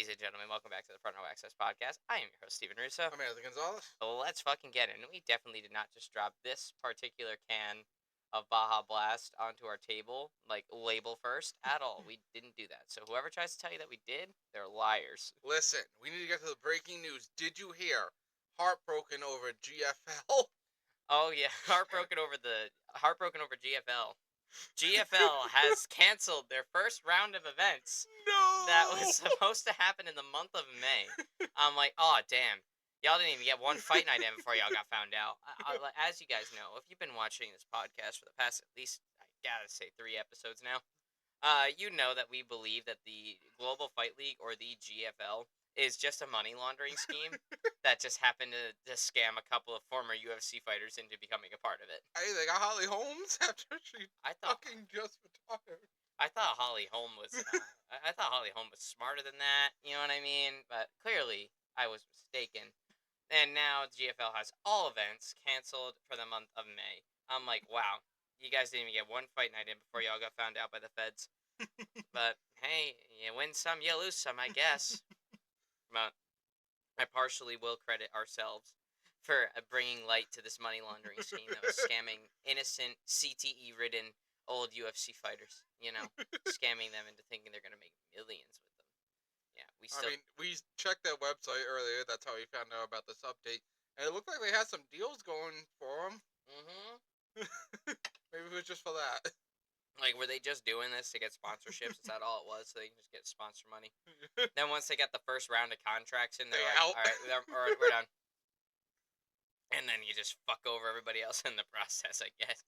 Ladies and gentlemen, welcome back to the Front Row Access Podcast. I am your host, Steven Russo. I'm Anthony Gonzalez. Let's fucking get it. And we definitely did not just drop this particular can of Baja Blast onto our table, like label first, at all. We didn't do that. So whoever tries to tell you that we did, they're liars. Listen, we need to get to the breaking news. Did you hear? Heartbroken over GFL. Oh yeah, heartbroken over GFL. GFL has canceled their first round of events. No! That was supposed to happen in the month of May. I'm like, oh, damn. Y'all didn't even get one fight night in before y'all got found out. As you guys know, if you've been watching this podcast for the past at least, I gotta say, 3 episodes now, you know that we believe that the Global Fight League, or the GFL, is just a money laundering scheme that just happened to scam a couple of former UFC fighters into becoming a part of it. Hey, they got Holly Holmes after she fucking just retired. I thought Holly Holm was smarter than that. You know what I mean? But clearly, I was mistaken. And now GFL has all events canceled for the month of May. I'm like, wow, you guys didn't even get one fight night in before y'all got found out by the feds. But hey, you win some, you lose some, I guess. But I partially will credit ourselves for bringing light to this money laundering scheme that was scamming innocent, CTE-ridden old UFC fighters, scamming them into thinking they're going to make millions with them. Yeah, we checked that website earlier. That's how we found out about this update. And it looked like they had some deals going for them. Mm-hmm. Maybe it was just for that. Like, were they just doing this to get sponsorships? Is that all it was? So they can just get sponsor money? Then once they got the first round of contracts in, they're like, out. all right, we're done. And then you just fuck over everybody else in the process, I guess.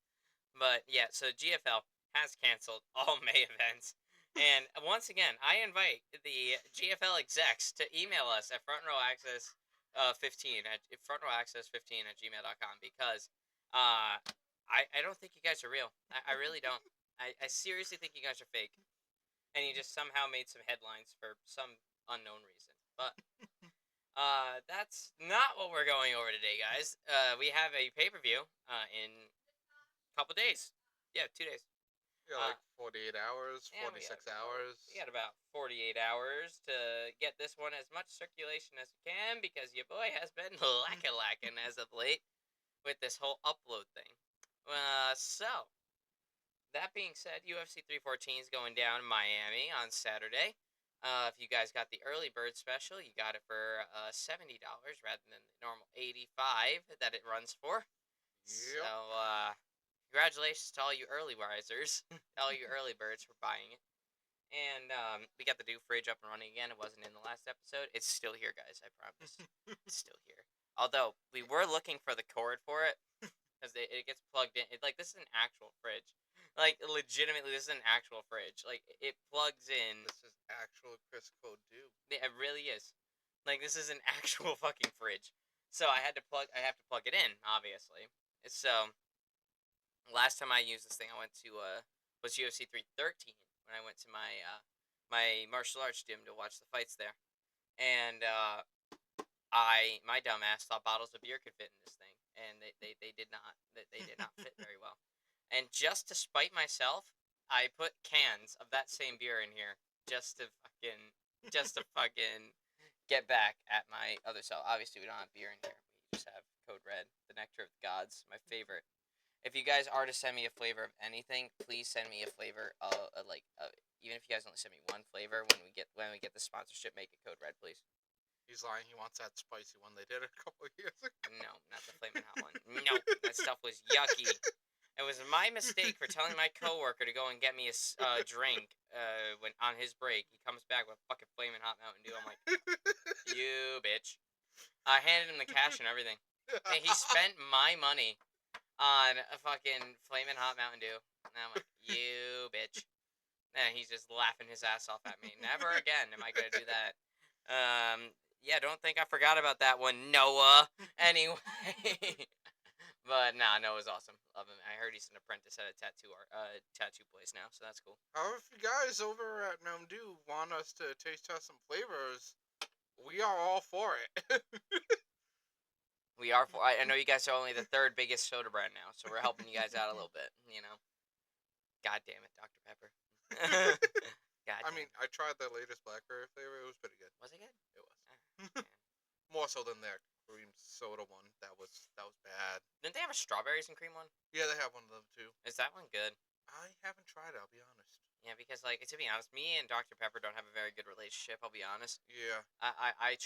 But, yeah, so GFL has canceled all May events. And once again, I invite the GFL execs to email us at frontrowaccess15 at frontrowaccess15@gmail.com because I don't think you guys are real. I really don't. I seriously think you guys are fake. And you just somehow made some headlines for some unknown reason. But that's not what we're going over today, guys. We have a pay-per-view in a couple days. Yeah, 2 days. Yeah, like 48 hours, 46 hours. We got about 48 hours to get this one as much circulation as we can because your boy has been lacking as of late with this whole upload thing. So, that being said, UFC 314 is going down in Miami on Saturday. If you guys got the early bird special, you got it for $70 rather than the normal $85 that it runs for. Yep. So, congratulations to all you early risers, all you early birds for buying it. And we got the new fridge up and running again. It wasn't in the last episode. It's still here, guys. I promise. It's still here. Although we were looking for the cord for it because it gets plugged in. This is an actual fridge. Like, legitimately, this is an actual fridge. Like, it plugs in. This is actual Crisco do. It really is. Like, this is an actual fucking fridge. So I have to plug it in, obviously. So last time I used this thing, I went to was UFC 313 when I went to my my martial arts gym to watch the fights there, and my dumb ass thought bottles of beer could fit in this thing, and they did not. They did not fit very well. And just to spite myself, I put cans of that same beer in here just to fucking get back at my other self. Obviously, we don't have beer in here. We just have Code Red, the Nectar of the Gods, my favorite. If you guys are to send me a flavor of anything, please send me a flavor of even if you guys only send me one flavor when we get the sponsorship, make it Code Red, please. He's lying. He wants that spicy one they did a couple of years ago. No, not the flaming hot one. No, that stuff was yucky. It was my mistake for telling my coworker to go and get me a drink when on his break. He comes back with fucking flaming hot Mountain Dew. I'm like, you bitch. I handed him the cash and everything. And he spent my money on a fucking flaming hot Mountain Dew. And I'm like, you bitch. And he's just laughing his ass off at me. Never again am I going to do that. Yeah, don't think I forgot about that one, Noah. Anyway. But nah, Noah's awesome. Love him. I heard he's an apprentice at a tattoo place now, so that's cool. However, if you guys over at Mountain Dew want us to taste test some flavors, we are all for it. We are for. I know you guys are only the third biggest soda brand now, so we're helping you guys out a little bit. God damn it, Dr. Pepper. God mean, I tried the latest blackberry flavor. It was pretty good. Was it good? It was. Ah, man. More so than their cream soda one. That was bad. Didn't they have a strawberries and cream one? Yeah, they have one of them too. Is that one good? I haven't tried it. I'll be honest. Yeah, because like to be honest, me and Dr Pepper don't have a very good relationship. I'll be honest. Yeah. I've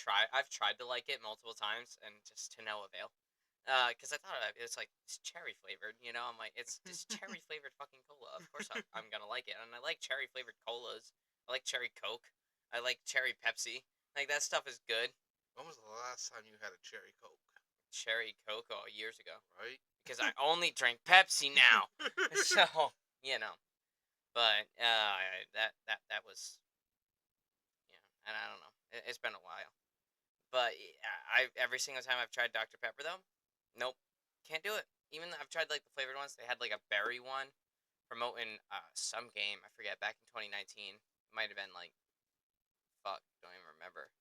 tried to like it multiple times and just to no avail. Because I thought it's like it's cherry flavored, you know. I'm like, it's just cherry flavored fucking cola. Of course I'm gonna like it, and I like cherry flavored colas. I like cherry Coke. I like cherry Pepsi. Like that stuff is good. When was the last time you had a cherry Coke? Cherry Coke, oh, years ago. Right. Because I only drink Pepsi now. So you know, but that was and I don't know. It's been a while. But I every single time I've tried Dr Pepper though, nope, can't do it. Even though I've tried like the flavored ones, they had like a berry one promoting some game. I forget back in 2019. It might have been like fuck, don't even remember.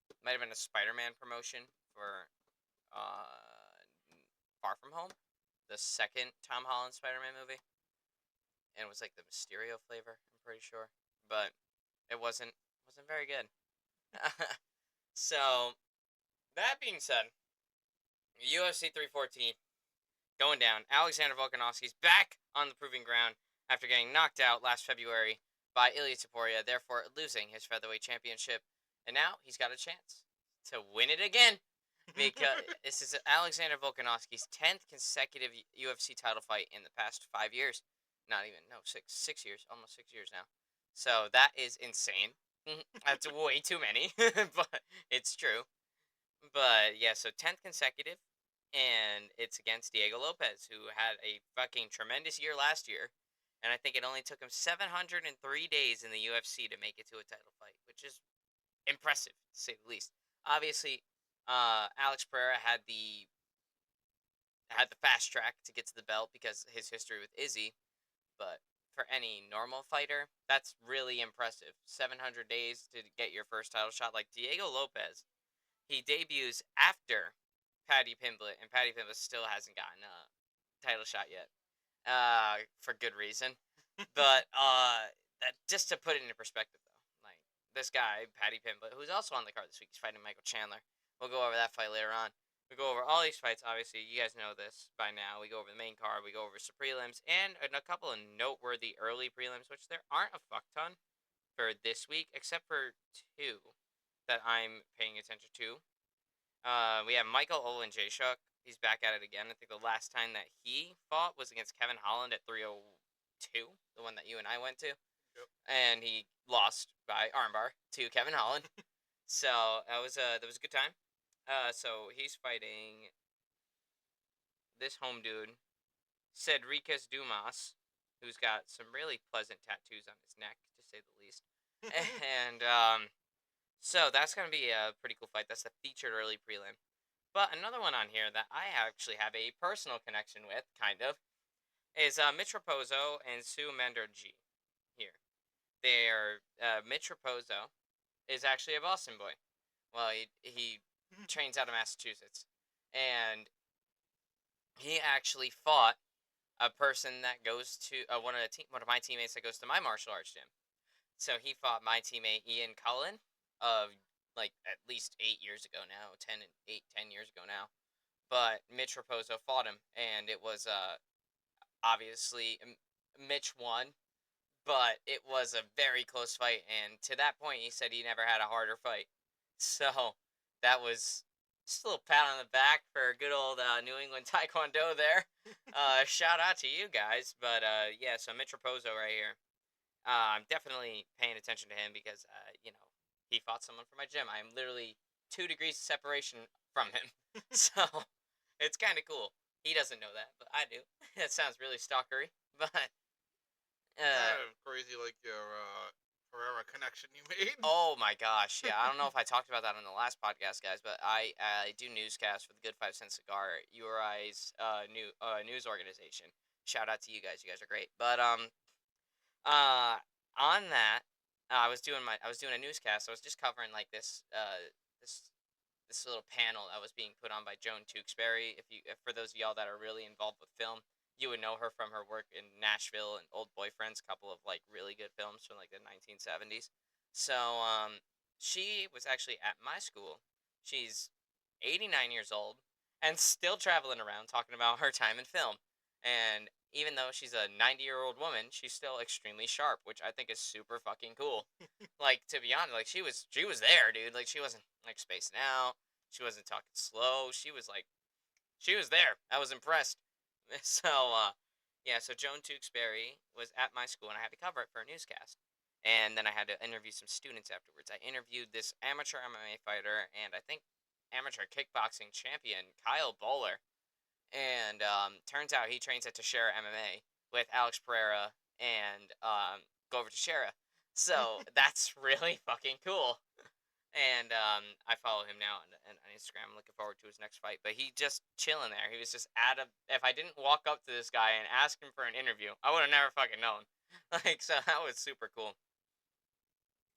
It might have been a Spider-Man promotion for Far From Home, the second Tom Holland Spider-Man movie, and it was like the Mysterio flavor. I'm pretty sure, but it wasn't very good. So that being said, UFC 314 going down. Alexander Volkanovski's back on the proving ground after getting knocked out last February by Ilya Taporia, therefore losing his featherweight championship, and now he's got a chance to win it again because this is Alexander Volkanovski's 10th consecutive UFC title fight in the past 5 years. Not even, no, 6 years, almost 6 years now. So that is insane. That's way too many, but it's true. But yeah, so 10th consecutive, and it's against Diego Lopez, who had a fucking tremendous year last year. And I think it only took him 703 days in the UFC to make it to a title fight, which is impressive, to say the least. Obviously, Alex Pereira had the fast track to get to the belt because of his history with Izzy, but for any normal fighter, that's really impressive. 700 days to get your first title shot. Like Diego Lopez, he debuts after Paddy Pimblett, and Paddy Pimblett still hasn't gotten a title shot yet, for good reason. But that, just to put it into perspective, though, like this guy Paddy Pimblett, who's also on the card this week, he's fighting Michael Chandler. We'll go over that fight later on. We go over all these fights. Obviously, you guys know this by now. We go over the main card. We go over some prelims and a couple of noteworthy early prelims, which there aren't a fuck ton for this week, except for two that I'm paying attention to. We have Michael Olenjashuk. He's back at it again. I think the last time that he fought was against Kevin Holland at 302, the one that you and I went to. Yep. And he lost by armbar to Kevin Holland. So that was a good time. So he's fighting this home dude, Cedricus Dumas, who's got some really pleasant tattoos on his neck, to say the least. And so that's gonna be a pretty cool fight. That's the featured early prelim. But another one on here that I actually have a personal connection with, kind of, is Mitch Raposo and Sue Manderji. Here, they're Mitch Raposo is actually a Boston boy. Well, he trains out of Massachusetts, and he actually fought a person that goes to one of my teammates that goes to my martial arts gym. So he fought my teammate Ian Cullen of like at least 8 years ago now, 10 years ago now. But Mitch Raposo fought him, and it was obviously Mitch won, but it was a very close fight. And to that point, he said he never had a harder fight. So that was just a little pat on the back for good old New England Taekwondo there. Shout out to you guys. But yeah, so Mitch Raposo right here. I'm definitely paying attention to him because, he fought someone from my gym. I'm literally 2 degrees of separation from him. So, it's kind of cool. He doesn't know that, but I do. That sounds really stalkery. But, Kind of crazy, like your Pereira connection you made. oh my gosh. Yeah, I don't know if I talked about that on the last podcast, guys, but I do newscasts for the Good 5 Cent Cigar, URI's news organization. Shout out to you guys. You guys are great. But, on that, I was doing a newscast. I was just covering like this little panel that was being put on by Joan Tewksbury. If for those of y'all that are really involved with film, You would know her from her work in Nashville and Old Boyfriends, a couple of like really good films from like the 1970s. So she was actually at my school. She's 89 years old and still traveling around talking about her time in film. And even though she's a 90-year-old woman, she's still extremely sharp, which I think is super fucking cool. Like, to be honest, like she was there, dude. Like, she wasn't like spacing out. She wasn't talking slow. She was there. I was impressed. So, yeah, so Joan Tewksbury was at my school, and I had to cover it for a newscast. And then I had to interview some students afterwards. I interviewed this amateur MMA fighter and I think amateur kickboxing champion, Kyle Bowler. And turns out he trains at Teixeira MMA with Alex Pereira and Glover Teixeira. So that's really fucking cool. And I follow him now on Instagram. I'm looking forward to his next fight. But he just chilling there. He was just if I didn't walk up to this guy and ask him for an interview, I would have never fucking known. Like, so that was super cool.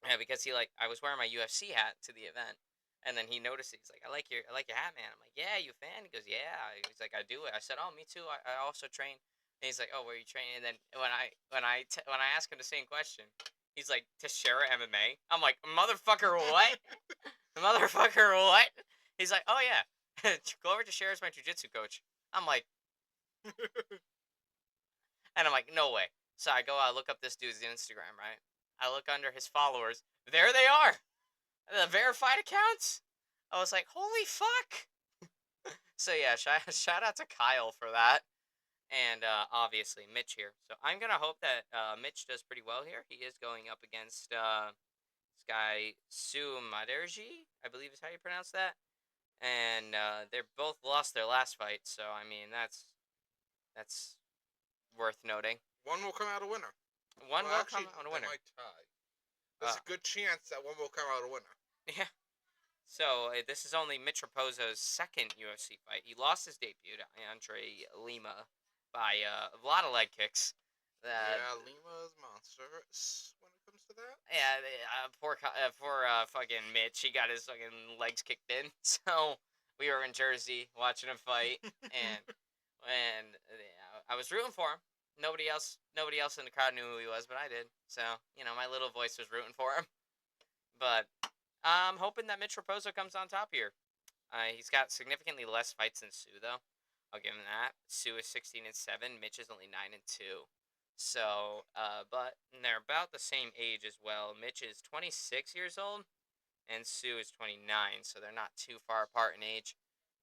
Yeah, because I was wearing my UFC hat to the event, and then he noticed it. He's like, I like your hat, man." I'm like, "Yeah, you a fan?" He goes, "Yeah." He's like, "I do it." I said, "Oh, me too. I also train." And he's like, "Oh, where are you training?" And then when I asked him the same question, he's like, "Teixeira MMA." I'm like, "Motherfucker, what? Motherfucker, what?" He's like, "Oh yeah, Glover Teixeira is my jiu-jitsu coach." I'm like, and I'm like, "No way." So I look up this dude's Instagram, right? I look under his followers. There they are. The verified accounts. I was like, holy fuck. So yeah, shout out to Kyle for that. And obviously Mitch here. So I'm gonna hope that Mitch does pretty well here. He is going up against this guy Sue Maderji, I believe is how you pronounce that. And they're both lost their last fight, so I mean that's worth noting. One will come out a winner. One Well, will actually, come on a they winner. might tie. There's a good chance that one will come out a winner. Yeah. So this is only Mitch Raposo's second UFC fight. He lost his debut to Andre Lima by a lot of leg kicks. Yeah, Lima's monstrous when it comes to that. Yeah, poor fucking Mitch. He got his fucking legs kicked in. So we were in Jersey watching him fight, and I was rooting for him. Nobody else in the crowd knew who he was, but I did. So my little voice was rooting for him. But I'm hoping that Mitch Raposo comes on top here. He's got significantly less fights than Sue, though. I'll give him that. Sue is 16-7. Mitch is only 9-2. So, but they're about the same age as well. Mitch is 26 years old, and Sue is 29. So they're not too far apart in age.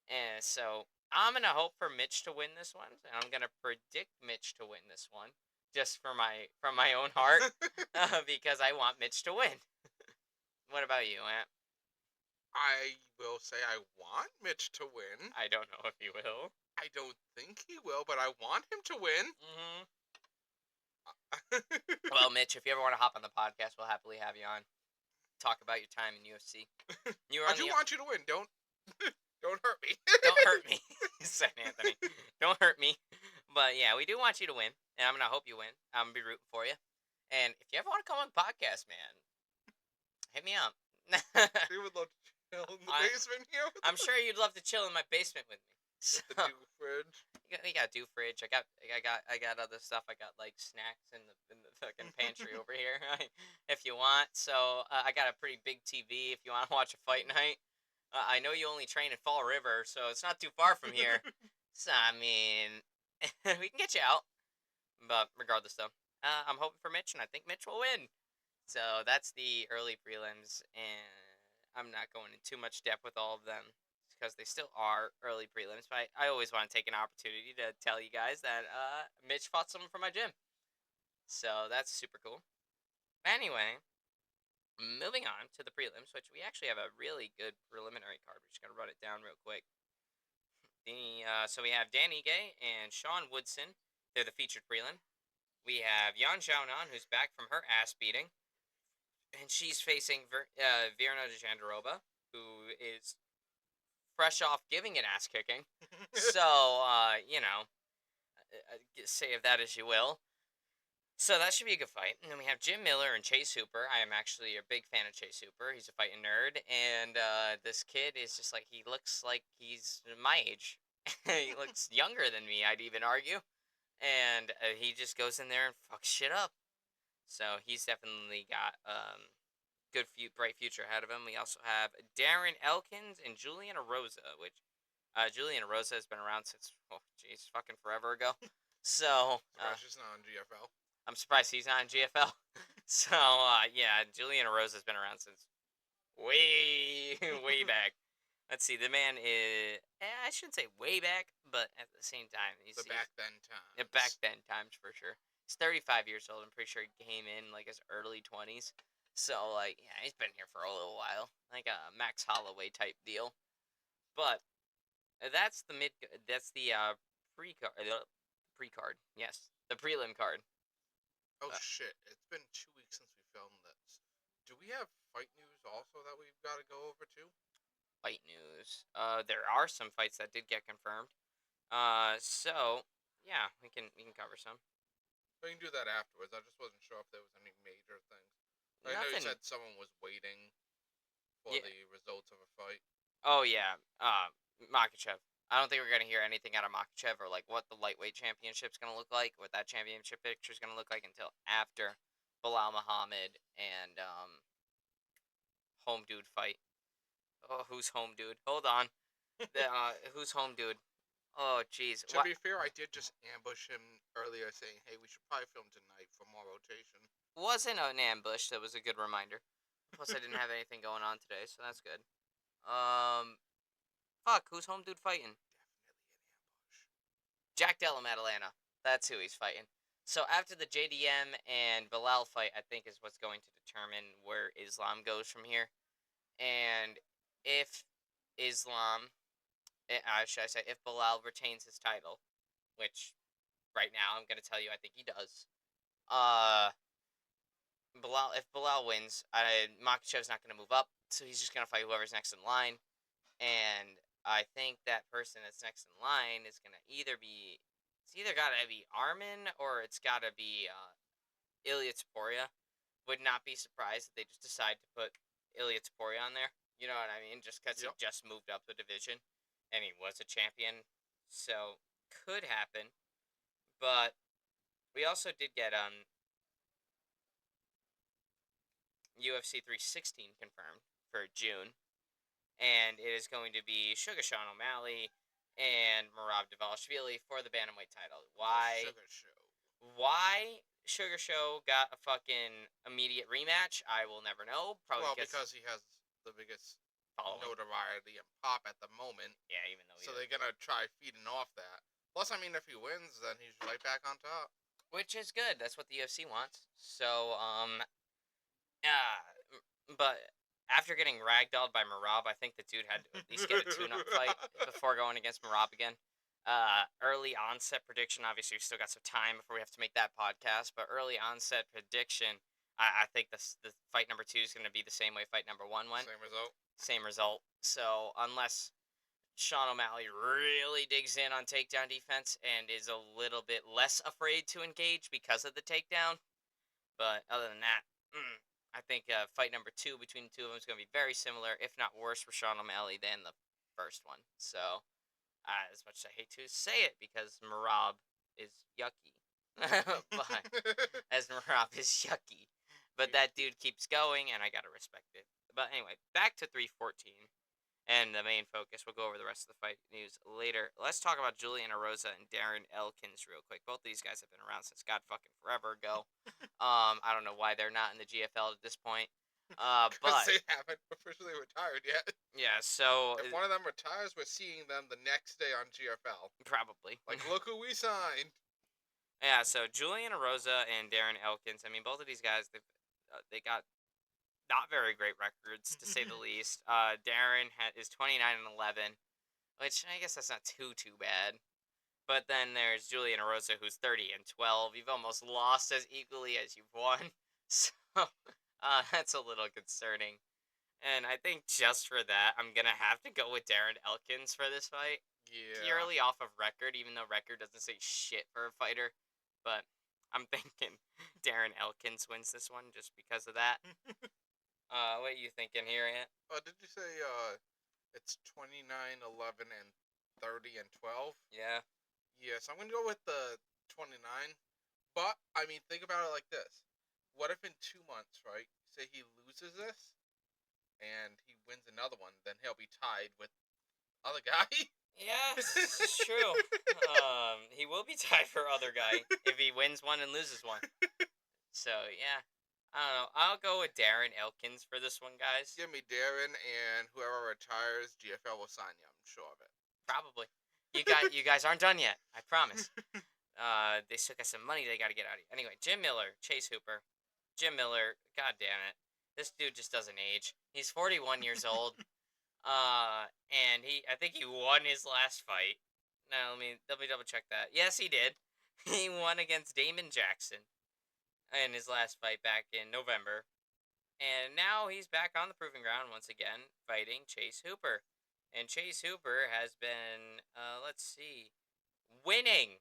And so I'm gonna hope for Mitch to win this one, and I'm gonna predict Mitch to win this one, just from my own heart, because I want Mitch to win. What about you, Ant? I will say I want Mitch to win. I don't know if he will. I don't think he will, but I want him to win. Mm-hmm. Well, Mitch, if you ever want to hop on the podcast, we'll happily have you on. Talk about your time in UFC. I do want you to win. Don't hurt me. Don't hurt me, said Anthony. Don't hurt me. But yeah, we do want you to win, and I'm gonna hope you win. I'm gonna be rooting for you. And if you ever want to come on the podcast, man, hit me up. He would love to chill in the basement here. I'm sure you'd love to chill in my basement with me. So, the new fridge. You got do fridge. I got other stuff. I got like snacks in the fucking pantry over here, if you want. So I got a pretty big TV if you want to watch a fight night. I know you only train in Fall River, so it's not too far from here. So I mean, we can get you out. But regardless, though, I'm hoping for Mitch, and I think Mitch will win. So that's the early prelims, and I'm not going in too much depth with all of them, because they still are early prelims, but I always want to take an opportunity to tell you guys that Mitch fought someone from my gym. So that's super cool. Anyway, moving on to the prelims, which we actually have a really good preliminary card. We're just going to run it down real quick. So we have Dan Ige and Sean Woodson. They're the featured prelim. We have Yan Xiaonan, who's back from her ass beating. And she's facing Virna Jandiroba, who is fresh off giving an ass kicking. So, say of that as you will. So that should be a good fight. And then we have Jim Miller and Chase Hooper. I am actually a big fan of Chase Hooper. He's a fighting nerd. And this kid is just like, he looks like he's my age. He looks younger than me, I'd even argue. and he just goes in there and fucks shit up. So he's definitely got good bright future ahead of him. We also have Darren Elkins and Julian Rosa, which Julian Rosa has been around since fucking forever ago. So Surprised she's not on GFL. I'm surprised he's not in GFL. So yeah, Julian Rosa has been around since way way back. Let's see, the man is I shouldn't say way back, but at the same time, The back then times. back then times for sure. He's 35 years old. I'm pretty sure he came in like his early 20s. So like, yeah, he's been here for a little while, like a Max Holloway type deal. But that's the mid. That's the pre card. Pre card. Yes, the prelim card. Oh Uh, shit! It's been 2 weeks since we filmed this. Do we have fight news also that we've got to go over too? Fight news. There are some fights that did get confirmed. So yeah, we can cover some. We can do that afterwards. I just wasn't sure if there was any major things. I know you Nothing. said someone was waiting for Yeah. the results of a fight. Oh yeah. Makachev. I don't think we're gonna hear anything out of Makachev or like what the lightweight championship's gonna look like, what that championship picture's gonna look like until after Bilal Muhammad and home dude fight. Oh, who's home dude? Hold on. Who's home dude? Oh jeez. To be fair, I did just ambush him earlier, saying, "Hey, we should probably film tonight for more rotation." Wasn't an ambush. That was a good reminder. Plus, I didn't have anything going on today, so that's good. Fuck. Who's home dude fighting? Definitely an ambush. Jack Della Maddalena. That's who he's fighting. So after the JDM and Bilal fight, I think is what's going to determine where Islam goes from here, and if Islam, should I say, if Bilal retains his title, which right now I'm gonna tell you I think he does. Uh, if Bilal wins, Makhachev's not gonna move up, so he's just gonna fight whoever's next in line, and I think that person that's next in line is gonna it's either gotta be Armin or it's gotta be Ilya Taporia. Would not be surprised if they just decide to put Ilya Taporia on there. You know what I mean? Just because he just moved up the division and he was a champion, so could happen. But we also did get UFC 316 confirmed for June, and it is going to be Sugar Sean O'Malley and Merab Dvalishvili for the bantamweight title. Why? Sugar Show. Why Sugar Show got a fucking immediate rematch? I will never know. Probably because he has the biggest following. notoriety and pop at the moment. Yeah, even though so they're gonna try feeding off that. Plus, I mean, if he wins, then he's right back on top. which is good. That's what the UFC wants. So, yeah, but after getting ragdolled by Merab, I think the dude had to at least get a tune-up fight before going against Merab again. Early onset prediction. Obviously, we still got some time before we have to make that podcast. But early onset prediction. I think the fight number 2 is going to be the same way fight number 1 went. Same result. Same result. So unless Sean O'Malley really digs in on takedown defense and is a little bit less afraid to engage because of the takedown. But other than that, I think fight number 2 between the two of them is going to be very similar, if not worse, for Sean O'Malley than the first one. So, as much as I hate to say it, because Merab is yucky. But, as Merab is yucky. But that dude keeps going, and I gotta respect it. But anyway, back to 314. And the main focus. We'll go over the rest of the fight news later. Let's talk about Julian Erosa and Darren Elkins real quick. Both of these guys have been around since God fucking forever ago. I don't know why they're not in the GFL at this point. But they haven't officially retired yet. Yeah, so if one of them retires, we're seeing them the next day on GFL. Probably. Like, look who we signed. Yeah, so Julian Erosa and Darren Elkins. I mean, both of these guys, they got not very great records, to say the least. Darren is 29-11, which I guess that's not too bad. But then there's Julian Erosa, who's 30-12. You've almost lost as equally as you've won. So that's a little concerning. And I think just for that, I'm going to have to go with Darren Elkins for this fight. Yeah. Purely off of record, even though record doesn't say shit for a fighter. But I'm thinking Darren Elkins wins this one just because of that. What are you thinking here, Ant? Did you say it's 29-11 and 30-12? Yeah. Yeah, so I'm gonna go with the 29. But, I mean, think about it like this. What if in 2 months, right, say he loses this, and he wins another one, then he'll be tied with other guy? Yes, this is true. He will be tied for other guy if he wins one and loses one. So yeah, I don't know. I'll go with Darren Elkins for this one, guys. Give me Darren, and whoever retires, GFL will sign you. I'm sure of it. Probably. You guys aren't done yet. I promise. They still got some money they got to get out of you. Anyway, Jim Miller, Chase Hooper. Jim Miller, god damn it. This dude just doesn't age. He's 41 years old. And I think he won his last fight. Now let me double check that. Yes, he did. He won against Damon Jackson in his last fight back in November. And now he's back on the proving ground once again, fighting Chase Hooper. And Chase Hooper has been, let's see, winning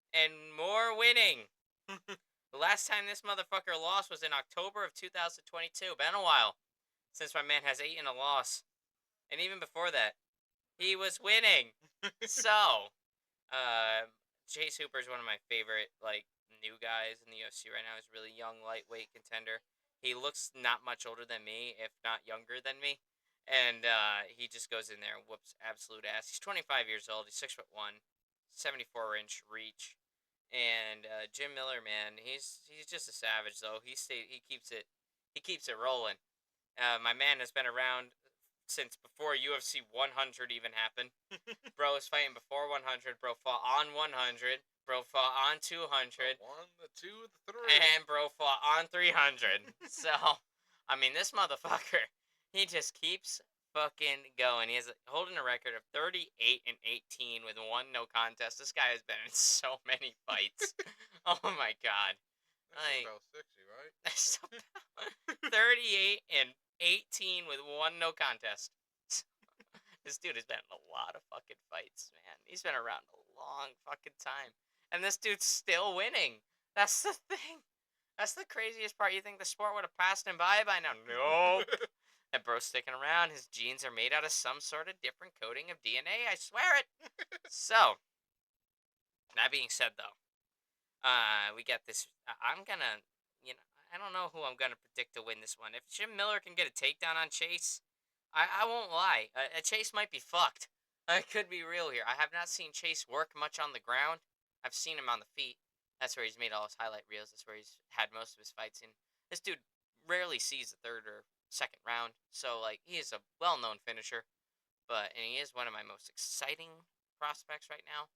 and more winning. The last time this motherfucker lost was in October of 2022. Been a while since my man has 8 and a loss. And even before that, he was winning. So, Chase Hooper is one of my favorite, new guys in the UFC right now. He's a really young, lightweight contender. He looks not much older than me, if not younger than me. And he just goes in there and whoops absolute ass. He's 25 years old. He's 6'1", 74-inch reach. And Jim Miller, man, he's just a savage though. He keeps it rolling. My man has been around since before UFC 100 even happened. Bro was fighting before 100. Bro fought on 100. Bro fought on 200. The 1, the 2, the 3. And bro fought on 300. So, I mean, this motherfucker, he just keeps fucking going. He is holding a record of 38 and 18 with 1 no contest. This guy has been in so many fights. Oh my god. That's about 60, right? That's about 38 and 18 with 1 no contest. This dude has been in a lot of fucking fights, man. He's been around a long fucking time. And this dude's still winning. That's the thing. That's the craziest part. You think the sport would have passed him by now? Nope. That bro's sticking around. His genes are made out of some sort of different coating of DNA. I swear it. So, that being said, though, we got this. I'm gonna, I don't know who I'm gonna predict to win this one. If Jim Miller can get a takedown on Chase, I won't lie. Chase might be fucked. I could be real here. I have not seen Chase work much on the ground. I've seen him on the feet. That's where he's made all his highlight reels. That's where he's had most of his fights in. This dude rarely sees the third or second round. So, he is a well-known finisher. And he is one of my most exciting prospects right now.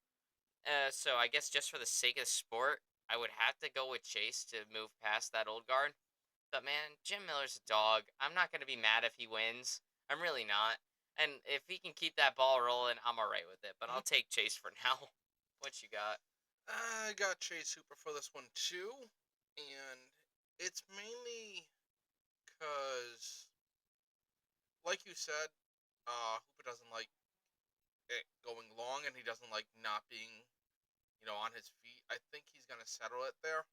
So I guess just for the sake of the sport, I would have to go with Chase to move past that old guard. But man, Jim Miller's a dog. I'm not going to be mad if he wins. I'm really not. And if he can keep that ball rolling, I'm alright with it. But I'll take Chase for now. What you got? I got Chase Hooper for this one too, and it's mainly because, like you said, Hooper doesn't like it going long, and he doesn't like not being, on his feet. I think he's gonna settle it there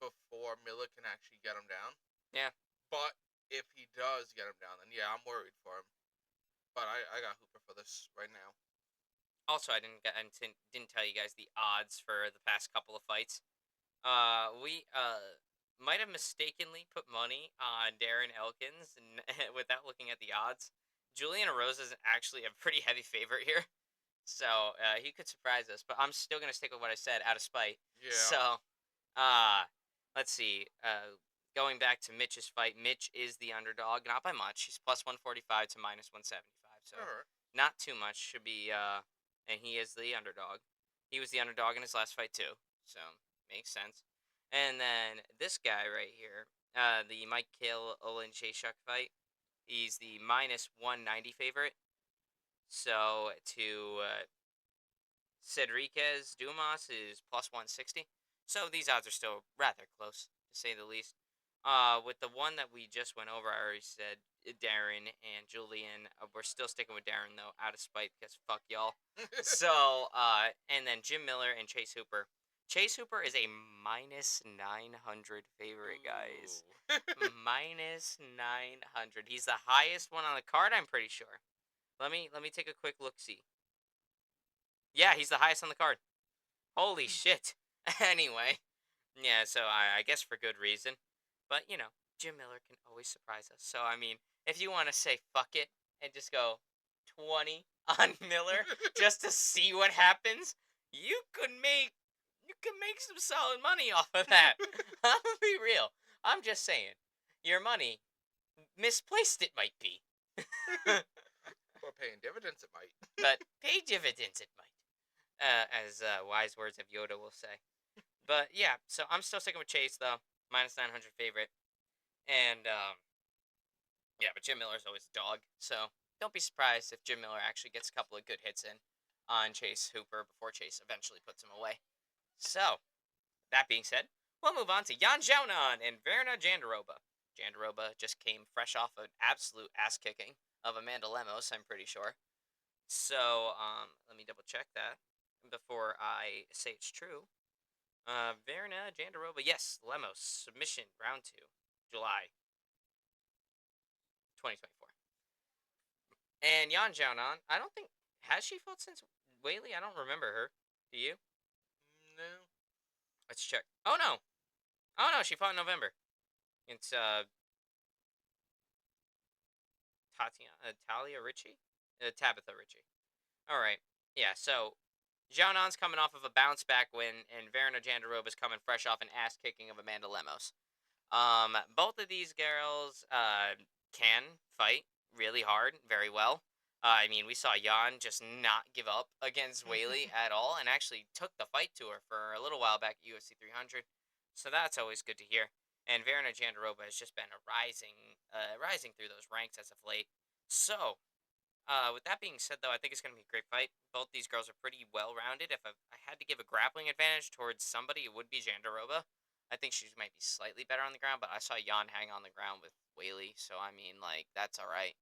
before Miller can actually get him down. Yeah. But if he does get him down, then yeah, I'm worried for him. But I got Hooper for this right now. Also, I didn't tell you guys the odds for the past couple of fights. We might have mistakenly put money on Darren Elkins and without looking at the odds. Julian Rose is actually a pretty heavy favorite here, so he could surprise us. But I'm still gonna stick with what I said out of spite. Yeah. So, let's see. Going back to Mitch's fight, Mitch is the underdog, not by much. He's plus 145 to minus 175, so not too much. Should be and he is the underdog. He was the underdog in his last fight too, so makes sense. And then this guy right here, the Michael Olencheshuk fight, he's the minus 190 favorite. So to Cedriquez Dumas is plus 160. So these odds are still rather close, to say the least. With the one that we just went over, I already said Darren and Julian. We're still sticking with Darren, though, out of spite, because fuck y'all. So, and then Jim Miller and Chase Hooper. Chase Hooper is a minus 900 favorite, guys. Minus 900. He's the highest one on the card, I'm pretty sure. Let me take a quick look-see. Yeah, he's the highest on the card. Holy shit. Anyway, yeah, so I guess for good reason. But, Jim Miller can always surprise us. So, I mean, if you want to say fuck it and just go 20 on Miller just to see what happens, you could make you could make some solid money off of that. I'm gonna be real. I'm just saying. Your money, misplaced it might be. Or paying dividends, it might. But pay dividends it might. As wise words of Yoda will say. But yeah, so I'm still sticking with Chase though. Minus 900 favorite. And yeah, but Jim Miller's always a dog. So don't be surprised if Jim Miller actually gets a couple of good hits in on Chase Hooper before Chase eventually puts him away. So, that being said, we'll move on to Jan Jounan and Verna Jandaroba. Jandaroba just came fresh off an absolute ass kicking of Amanda Lemos, I'm pretty sure. So, let me double check that before I say it's true. Verna Jandaroba, yes, Lemos, submission, round 2, July 2024. And Jan Jounan, I don't think, has she fought since Whaley? I don't remember her. Do you? No. Let's check. Oh no! Oh no, she fought in November. It's Talia Ritchie? Tabitha Ritchie. Alright. Yeah, so Xiaonan's coming off of a bounce back win, and Verna Jandaroba's coming fresh off an ass kicking of Amanda Lemos. Both of these girls can fight really hard, very well. I mean, we saw Jan just not give up against Whaley at all, and actually took the fight to her for a little while back at UFC 300. So that's always good to hear. And Verna Jandaroba has just been rising through those ranks as of late. So, with that being said, though, I think it's going to be a great fight. Both these girls are pretty well-rounded. If I had to give a grappling advantage towards somebody, it would be Jandaroba. I think she might be slightly better on the ground, but I saw Jan hang on the ground with Whaley, so I mean, like, that's all right.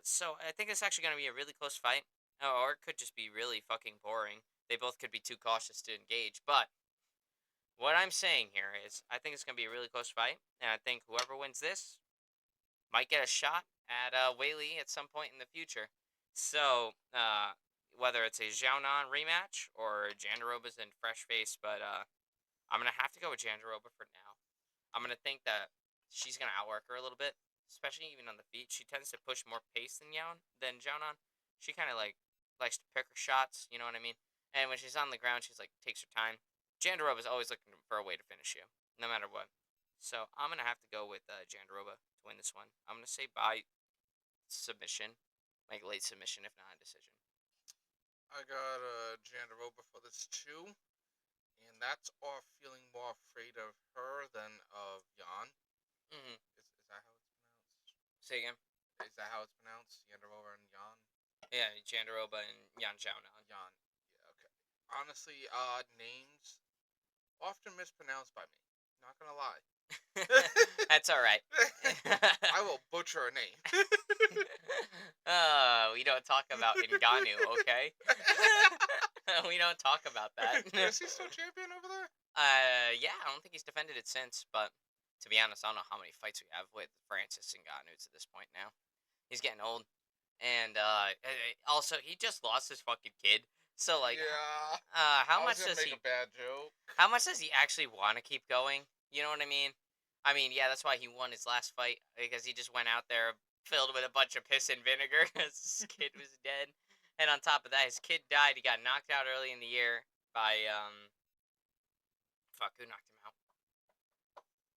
So I think it's actually going to be a really close fight, or it could just be really fucking boring. They both could be too cautious to engage, but what I'm saying here is, I think it's going to be a really close fight, and I think whoever wins this might get a shot at Whaley at some point in the future. So, whether it's a Xiaonan rematch or Jandaroba's in fresh face, but I'm gonna have to go with Jandaroba for now. I'm gonna think that she's gonna outwork her a little bit, especially even on the feet. She tends to push more pace than Xiaonan. She kind of like likes to pick her shots. You know what I mean? And when she's on the ground, she's like takes her time. Jandaroba's always looking for a way to finish you, no matter what. So I'm gonna have to go with Jandaroba to win this one. I'm gonna say by submission, like late submission, if not a decision. I got Jandaroba for this too, and that's off feeling more afraid of her than of Jan. Mm-hmm. Is that how it's pronounced? Say again. Is that how it's pronounced? Jandaroba and Jan? Yeah, Jandaroba and Yan Xiaonan. Jan. Yeah, okay. Honestly, names often mispronounced by me. Not gonna lie. That's all right. I will butcher a name. We don't talk about Ngannou, okay? We don't talk about that. Is he still champion over there? Yeah, I don't think he's defended it since, but to be honest, I don't know how many fights we have with Francis Ngannou to this point now. He's getting old. And also, he just lost his fucking kid. So, like, Yeah. how I much was gonna does make he a bad joke. how much does he actually want to keep going? You know what I mean? I mean, yeah, that's why he won his last fight, because he just went out there filled with a bunch of piss and vinegar because his kid was dead. And on top of that, his kid died. He got knocked out early in the year by fuck, who knocked him out?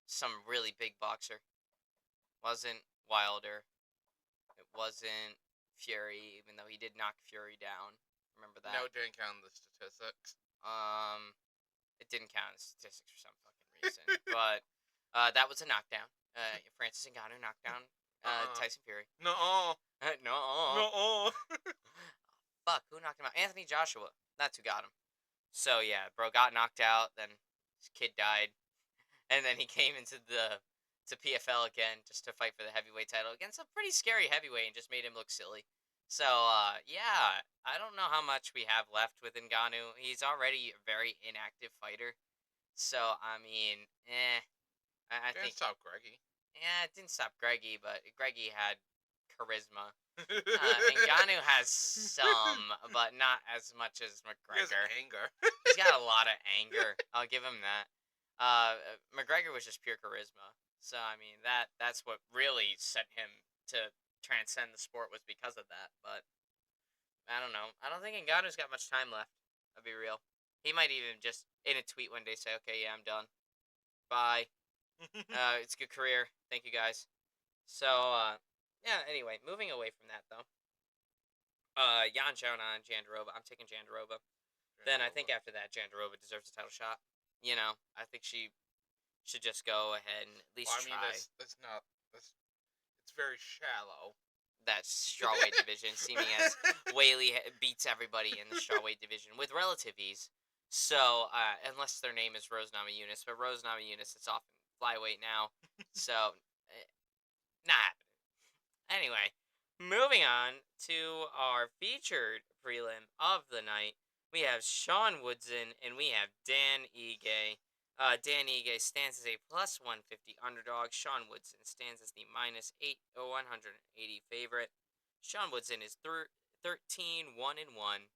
Some really big boxer. Wasn't Wilder. It wasn't Fury, even though he did knock Fury down. Remember that? No, it didn't count the statistics. It didn't count as statistics for some fucking reason, but that was a knockdown. Francis Ngannou knocked down Tyson Fury. No. No. No. Fuck, who knocked him out? Anthony Joshua. That's who got him. So yeah, bro got knocked out. Then his kid died, and then he came into to PFL again just to fight for the heavyweight title against a pretty scary heavyweight and just made him look silly. So yeah, I don't know how much we have left with Ngannou. He's already a very inactive fighter. So I mean, I Didn't think stop Greggy. yeah, it didn't stop Greggy, but Greggy had charisma. Ngannou has some, but not as much as He has McGregor. anger. He's got a lot of anger. I'll give him that. McGregor was just pure charisma. So I mean that's what really sent him to transcend the sport was because of that. But I don't know. I don't think Ngannou's got much time left. I'll be real. He might even just in a tweet one day say, "Okay, yeah, I'm done. Bye. It's a good career. Thank you guys." So yeah. Anyway, moving away from that though. Jan Jonah and Jandaroba. I'm taking Jandaroba. Then I think after that, Jandaroba deserves a title shot. You know, I think she should just go ahead and at least Well, I mean, try that's not that's it's very shallow. that strawweight division, seeming as Whaley beats everybody in the strawweight division with relative ease. So, unless their name is Rose Namajunas, but Rose Namajunas is off in flyweight now, so not happening. Anyway, moving on to our featured prelim of the night, we have Sean Woodson and we have Dan Ige. Dan Ige stands as a plus 150 underdog. Sean Woodson stands as the minus 180 favorite. Sean Woodson is 13 1 and 1.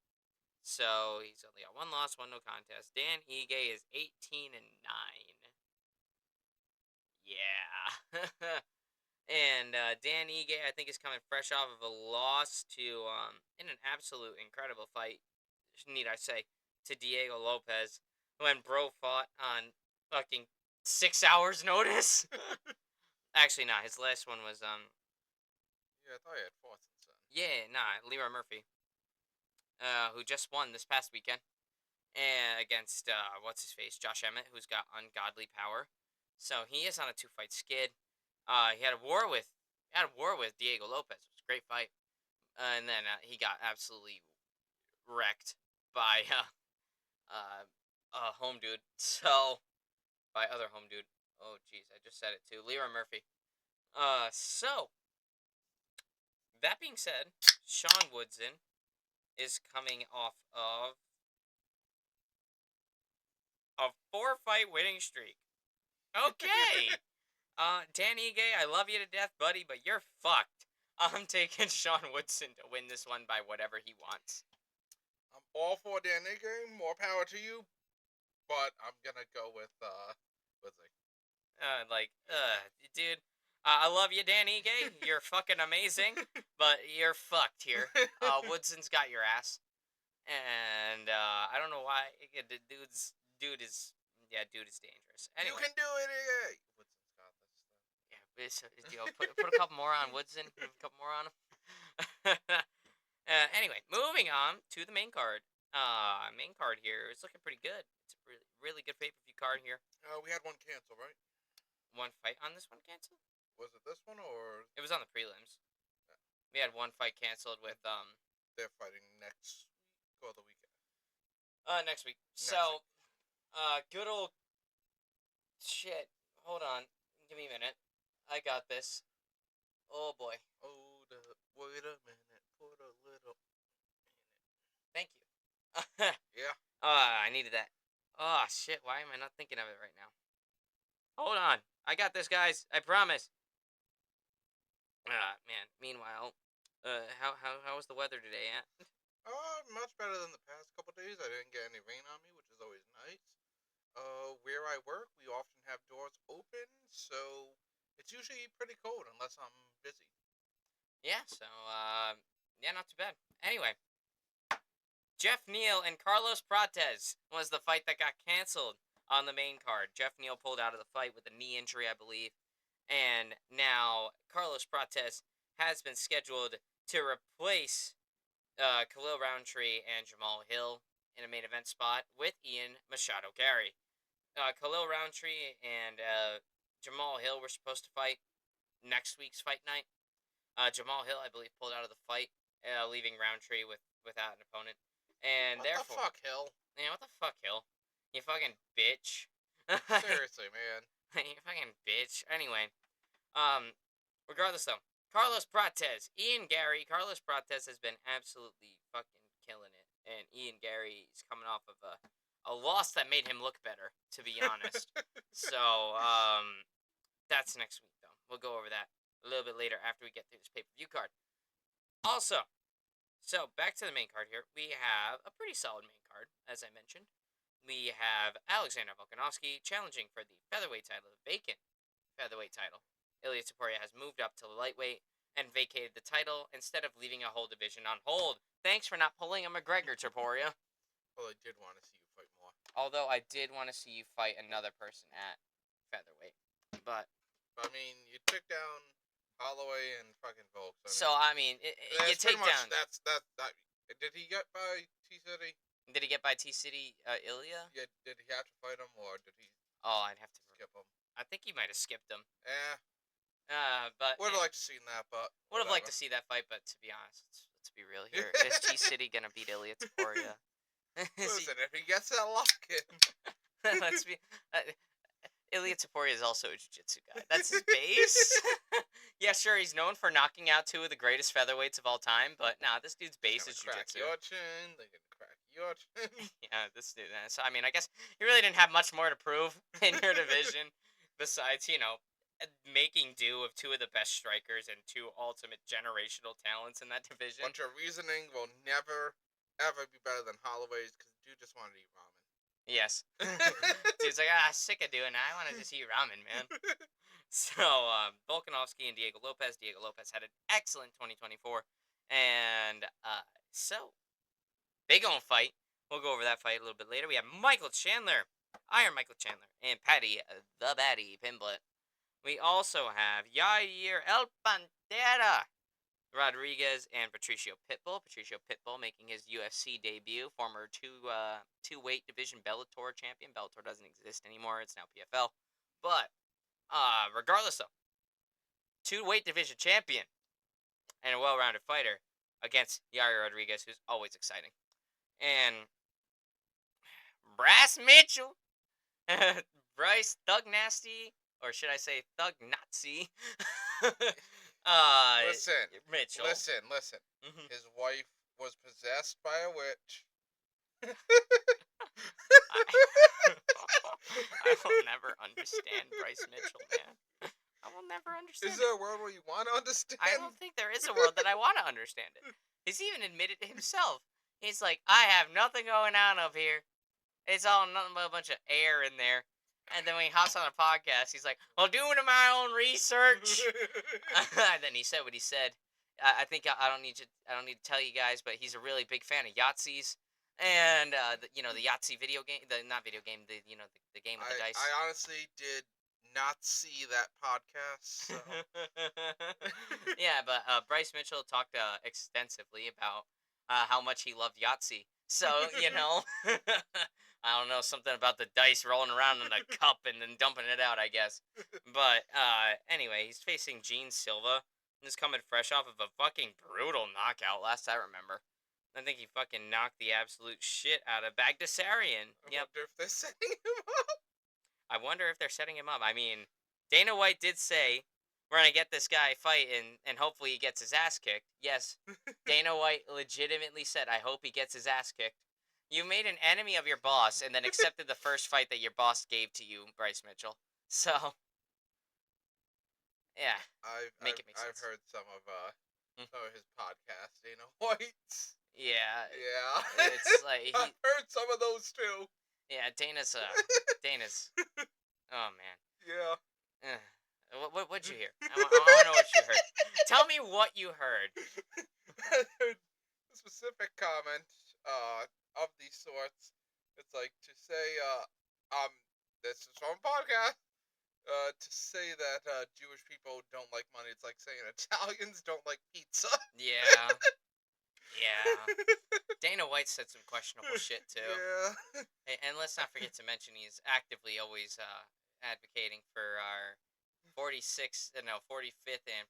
So he's only got one loss, one no contest. Dan Ige is 18 and 9. Yeah. And Dan Ige, I think, is coming fresh off of a loss to, in an absolute incredible fight, need I say, to Diego Lopez, when bro fought on fucking 6 hours notice. Actually, nah, his last one was, Yeah, I thought he had fought since then. yeah, nah, Leroy Murphy, who just won this past weekend, and against, what's his face, Josh Emmett, who's got ungodly power. So he is on a 2-fight skid. He had a war with Diego Lopez. It was a great fight. And then he got absolutely wrecked by home dude. So by other home dude. Oh jeez, I just said it too. Leroy Murphy. So that being said, Sean Woodson is coming off of a 4-fight winning streak. Okay. Dan Ige, I love you to death, buddy, but you're fucked. I'm taking Sean Woodson to win this one by whatever he wants. I'm all for Dan Ige. More power to you. But I'm gonna go with Woodley. Dude, I love you, Dan Ige. You're fucking amazing, but you're fucked here. Woodson's got your ass, and I don't know why. The dude is dangerous. Anyway, You can do it, Ige. Woodson's got this. yeah, put a couple more on Woodson. Put a couple more on him. Anyway, moving on to the main card. Main card here is looking pretty good. It's a really good pay-per-view card here. We had one cancel, right? One fight on this one canceled? Was it this one or? It was on the prelims. Yeah. We had one fight canceled with They're fighting next week or the weekend. Next week. So, good old shit. Hold on, give me a minute. I got this. Oh boy. Hold up, wait a minute, put a little. Thank you. Yeah. I needed that. Oh shit! Why am I not thinking of it right now? Hold on. I got this, guys. I promise. Man. Meanwhile, how was the weather today, Ant? Much better than the past couple days. I didn't get any rain on me, which is always nice. Where I work, we often have doors open, so it's usually pretty cold unless I'm busy. Yeah. So, yeah, not too bad. Anyway, Jeff Neal and Carlos Prates was the fight that got canceled on the main card. Jeff Neal pulled out of the fight with a knee injury, I believe. And now Carlos Prates has been scheduled to replace Khalil Roundtree and Jamal Hill in a main event spot with Ian Machado Gary. Khalil Roundtree and Jamal Hill were supposed to fight next week's fight night. Jamal Hill, I believe, pulled out of the fight, leaving Roundtree without an opponent. And what therefore, the fuck, Hill? Yeah, what the fuck, Hill? You fucking bitch. Seriously, man. You fucking bitch. Anyway, regardless though, Carlos Prates, Ian Gary. Carlos Prates has been absolutely fucking killing it, and Ian Gary is coming off of a loss that made him look better, to be honest. So, that's next week though. We'll go over that a little bit later after we get through this pay-per-view card. Also, so back to the main card here. We have a pretty solid main card, as I mentioned. We have Alexander Volkanovski challenging for the featherweight title, the vacant featherweight title. Ilya Taporia has moved up to lightweight and vacated the title instead of leaving a whole division on hold. Thanks for not pulling a McGregor, Taporia. Well, I did want to see you fight more. Although I did want to see you fight another person at featherweight. But I mean, you took down Holloway and fucking Volk. I mean, you take down. That's that. Did he get by T City? Did he get by T City Ilya? Yeah. Did he have to fight him, or did he? Oh, I'd have to skip him. I think he might have skipped him. But would have liked to seen that, but would have liked to see that fight. But to be honest, let's be real here. Is T City gonna beat Ilya Taporia? Listen, if he gets that lock in. Let's be. Ilya Taporia is also a jiu-jitsu guy. That's his base. Yeah, sure, he's known for knocking out two of the greatest featherweights of all time, but nah, this dude's base is jiu-jitsu. Your chin, they can crack your chin. Yeah, this dude. So, I mean, I guess you really didn't have much more to prove in your division besides, making do of two of the best strikers and two ultimate generational talents in that division. Bunch of reasoning will never, ever be better than Holloway's because the dude just wanted to eat ramen. Yes. Dude's like, sick of doing that. I want to just eat ramen, man. So, Volkanovski and Diego Lopez. Diego Lopez had an excellent 2024. And, big on fight. We'll go over that fight a little bit later. We have Michael Chandler, Iron Michael Chandler, and Patty the Batty Pimblett. We also have Yair El Pantera Rodriguez and Patricio Pitbull. Patricio Pitbull making his UFC debut. Former two-weight division Bellator champion. Bellator doesn't exist anymore. It's now PFL. But, regardless though, two-weight division champion and a well-rounded fighter against Yair Rodriguez, who's always exciting. And Brass Mitchell, Bryce Thug Nasty, or should I say Thug Nazi? Mitchell. Listen. Mm-hmm. His wife was possessed by a witch. I will never understand Bryce Mitchell, man. I will never understand. Is there a world where you want to understand? I don't think there is a world that I want to understand it. He's even admitted to himself. He's like, I have nothing going on up here. It's all nothing but a bunch of air in there. And then when he hops on a podcast, he's like, well, doing my own research. And then he said what he said. I think I don't need to tell you guys, but he's a really big fan of Yahtzees. And, the Yahtzee video game, the game with the dice. I honestly did not see that podcast. So. Yeah, but Bryce Mitchell talked extensively about how much he loved Yahtzee. So, I don't know, something about the dice rolling around in a cup and then dumping it out, I guess. But, anyway, he's facing Gene Silva. He's coming fresh off of a fucking brutal knockout, last I remember. I think he fucking knocked the absolute shit out of Bagdasarian. I wonder if they're setting him up. I wonder if they're setting him up. I mean, Dana White did say, we're going to get this guy fight and hopefully he gets his ass kicked. Yes, Dana White legitimately said, I hope he gets his ass kicked. You made an enemy of your boss and then accepted the first fight that your boss gave to you, Bryce Mitchell. So, yeah, make it make sense. I've heard some of his podcasts, Dana White's. Yeah. Yeah. It's like... I've heard some of those, too. Yeah, Dana's... Oh, man. Yeah. What'd you hear? I want to know what you heard. Tell me what you heard. I heard a specific comment of these sorts. It's like to say, this is from a podcast, to say that Jewish people don't like money. It's like saying Italians don't like pizza. Yeah. Yeah. Dana White said some questionable shit, too. Yeah. And let's not forget to mention he's actively always advocating for our 45th and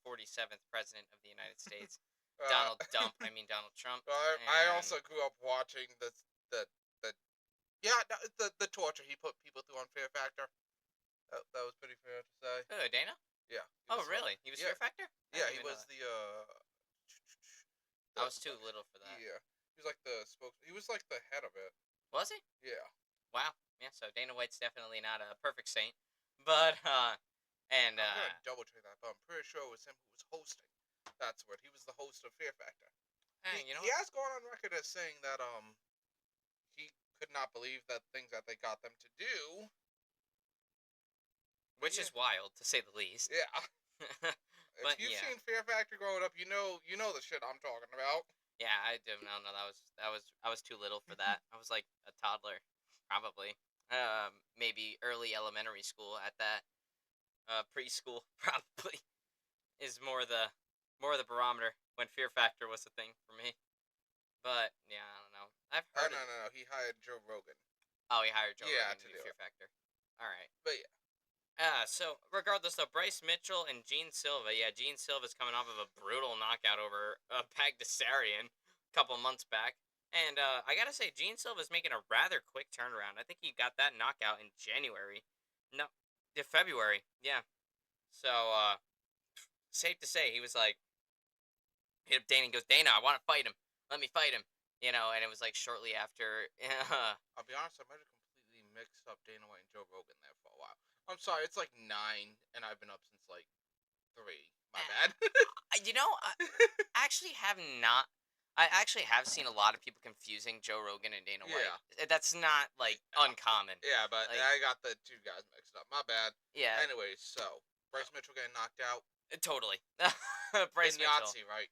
47th President of the United States. Donald Trump. I also grew up watching the torture he put people through on Fear Factor. That was pretty fair to say. Oh, Dana? Yeah. Oh, really? He was Fear Factor? Yeah, he was the I was too little for that. Yeah. He was like the he was like the head of it. Was he? Yeah. Wow. Yeah, so Dana White's definitely not a perfect saint. But, I'm gonna double check that, but I'm pretty sure it was him who was hosting. That's what he was the host of Fear Factor. Hey, you know He what? has gone on record as saying that he could not believe that things that they got them to do. But Which yeah, is wild to say the least. yeah. If But you've yeah, seen Fear Factor growing up, you know the shit I'm talking about. yeah, I do. No, no, I was too little for that. I was like a toddler, probably. Maybe early elementary school at that. Preschool probably is more the barometer when Fear Factor was a thing for me. But yeah, I don't know. I've Oh heard no of. no no, he hired Joe Rogan. Oh, he hired Joe Yeah, Rogan to to do do Fear it. Factor. All right. But yeah, So regardless though, Bryce Mitchell and Gene Silva. Yeah, Gene Silva's coming off of a brutal knockout over Bagdasarian a couple months back. And I gotta say, Gene Silva's making a rather quick turnaround. I think he got that knockout in January. No, yeah, February. Yeah. So safe to say, he was like, hit up Dana and goes, Dana, I want to fight him. Let me fight him. You know, and it was like shortly after. I'll be honest, I might have completely mixed up Dana White and Joe Rogan there for a while. I'm sorry, it's like 9, and I've been up since like 3. My bad. You know, I actually have not. I actually have seen a lot of people confusing Joe Rogan and Dana White. Yeah. That's not like uncommon. Yeah, but Like, I got the two guys mixed up. My bad. yeah, Anyways, so Bryce Mitchell getting knocked out totally. Bryce in Mitchell. Yahtzee, right?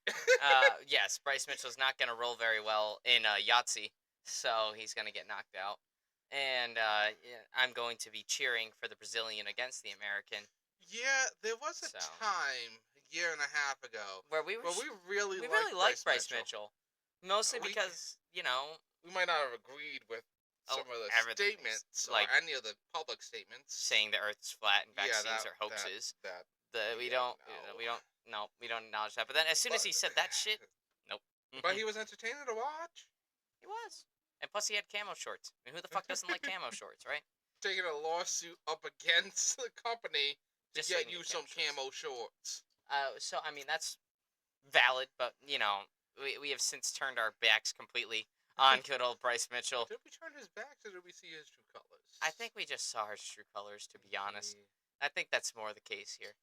Yes, Bryce Mitchell's not going to roll very well in Yahtzee, so he's going to get knocked out. And yeah, I'm going to be cheering for the Brazilian against the American. Yeah, there was a So time a year and a half ago where where we really we liked really liked Bryce Bryce Mitchell. Mitchell, mostly We because we might not have agreed with oh, some of the everything statements or like any of the public statements. saying the Earth is flat and Yeah, vaccines are hoaxes. that We yeah, don't, no. we don't acknowledge that. But then as soon But as he said that shit, nope. but he was entertaining to watch. He was, and plus he had camo shorts. I mean, who the fuck doesn't like camo shorts, right? Taking a lawsuit up against the company to Just so get can you get some camo shorts. So I mean that's valid, but you know we have since turned our backs completely on good old Bryce Mitchell. Did we turn his back or did we see his true colors? I think we just saw his true colors, to be honest. Yeah. I think that's more the case here.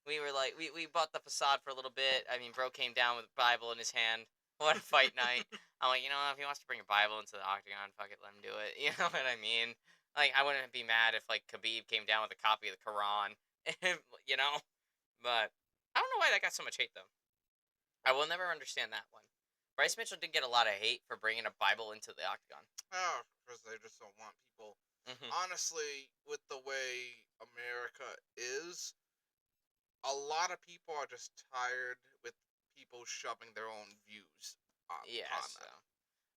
We were like, we bought the facade for a little bit. I mean, bro came down with a Bible in his hand. What a fight night. I'm like, you know, if he wants to bring a Bible into the octagon, fuck it, let him do it. You know what I mean? Like, I wouldn't be mad if, like, Khabib came down with a copy of the Quran. You know? But I don't know why that got so much hate, though. I will never understand that one. Bryce Mitchell did get a lot of hate for bringing a Bible into the octagon. Oh, because they just don't want people. Mm-hmm. Honestly, with the way America is, a lot of people are just tired with people shoving their own views Yeah, upon so them.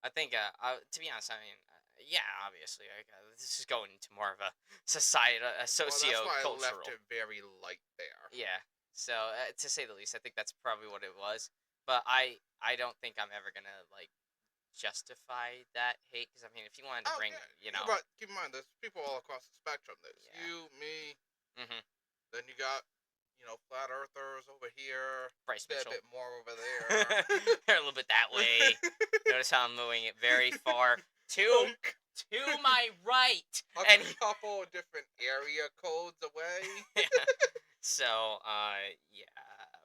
I think, to be honest, I mean, yeah, obviously, this is going into more of a society, a Well, that's why I socio-cultural. left it very light there. Yeah. So to say the least, I think that's probably what it was. But I don't think I'm ever gonna like justify that hate because I mean, if you wanted to Oh bring, yeah, you know, but keep in mind, there's people all across the spectrum. There's yeah, you, me, mm-hmm. then you got flat earthers over here, Bryce a Mitchell, bit more over there. they're a little bit that way. Notice how I'm moving it very far to to my right, A couple different area codes away. So, yeah.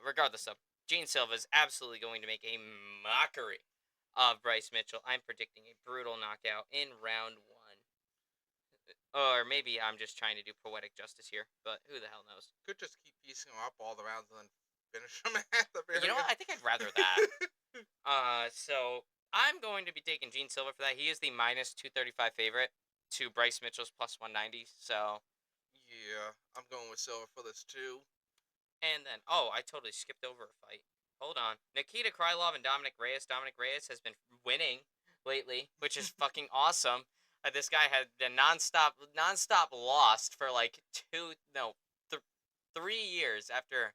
Regardless of, Gene Silva is absolutely going to make a mockery of Bryce Mitchell. I'm predicting a brutal knockout in round 1. Or maybe I'm just trying to do poetic justice here, but who the hell knows? Could just keep piecing them up all the rounds and then finish them at the very You know what? end. I think I'd rather that. So I'm going to be taking Gene Silva for that. He is the minus 235 favorite to Bryce Mitchell's plus 190. So, Yeah, I'm going with Silver for this too. and then, oh, I totally skipped over a fight. Hold on. Nikita Krylov and Dominic Reyes. Dominic Reyes has been winning lately, which is fucking awesome. This guy had been nonstop lost for like 3 years after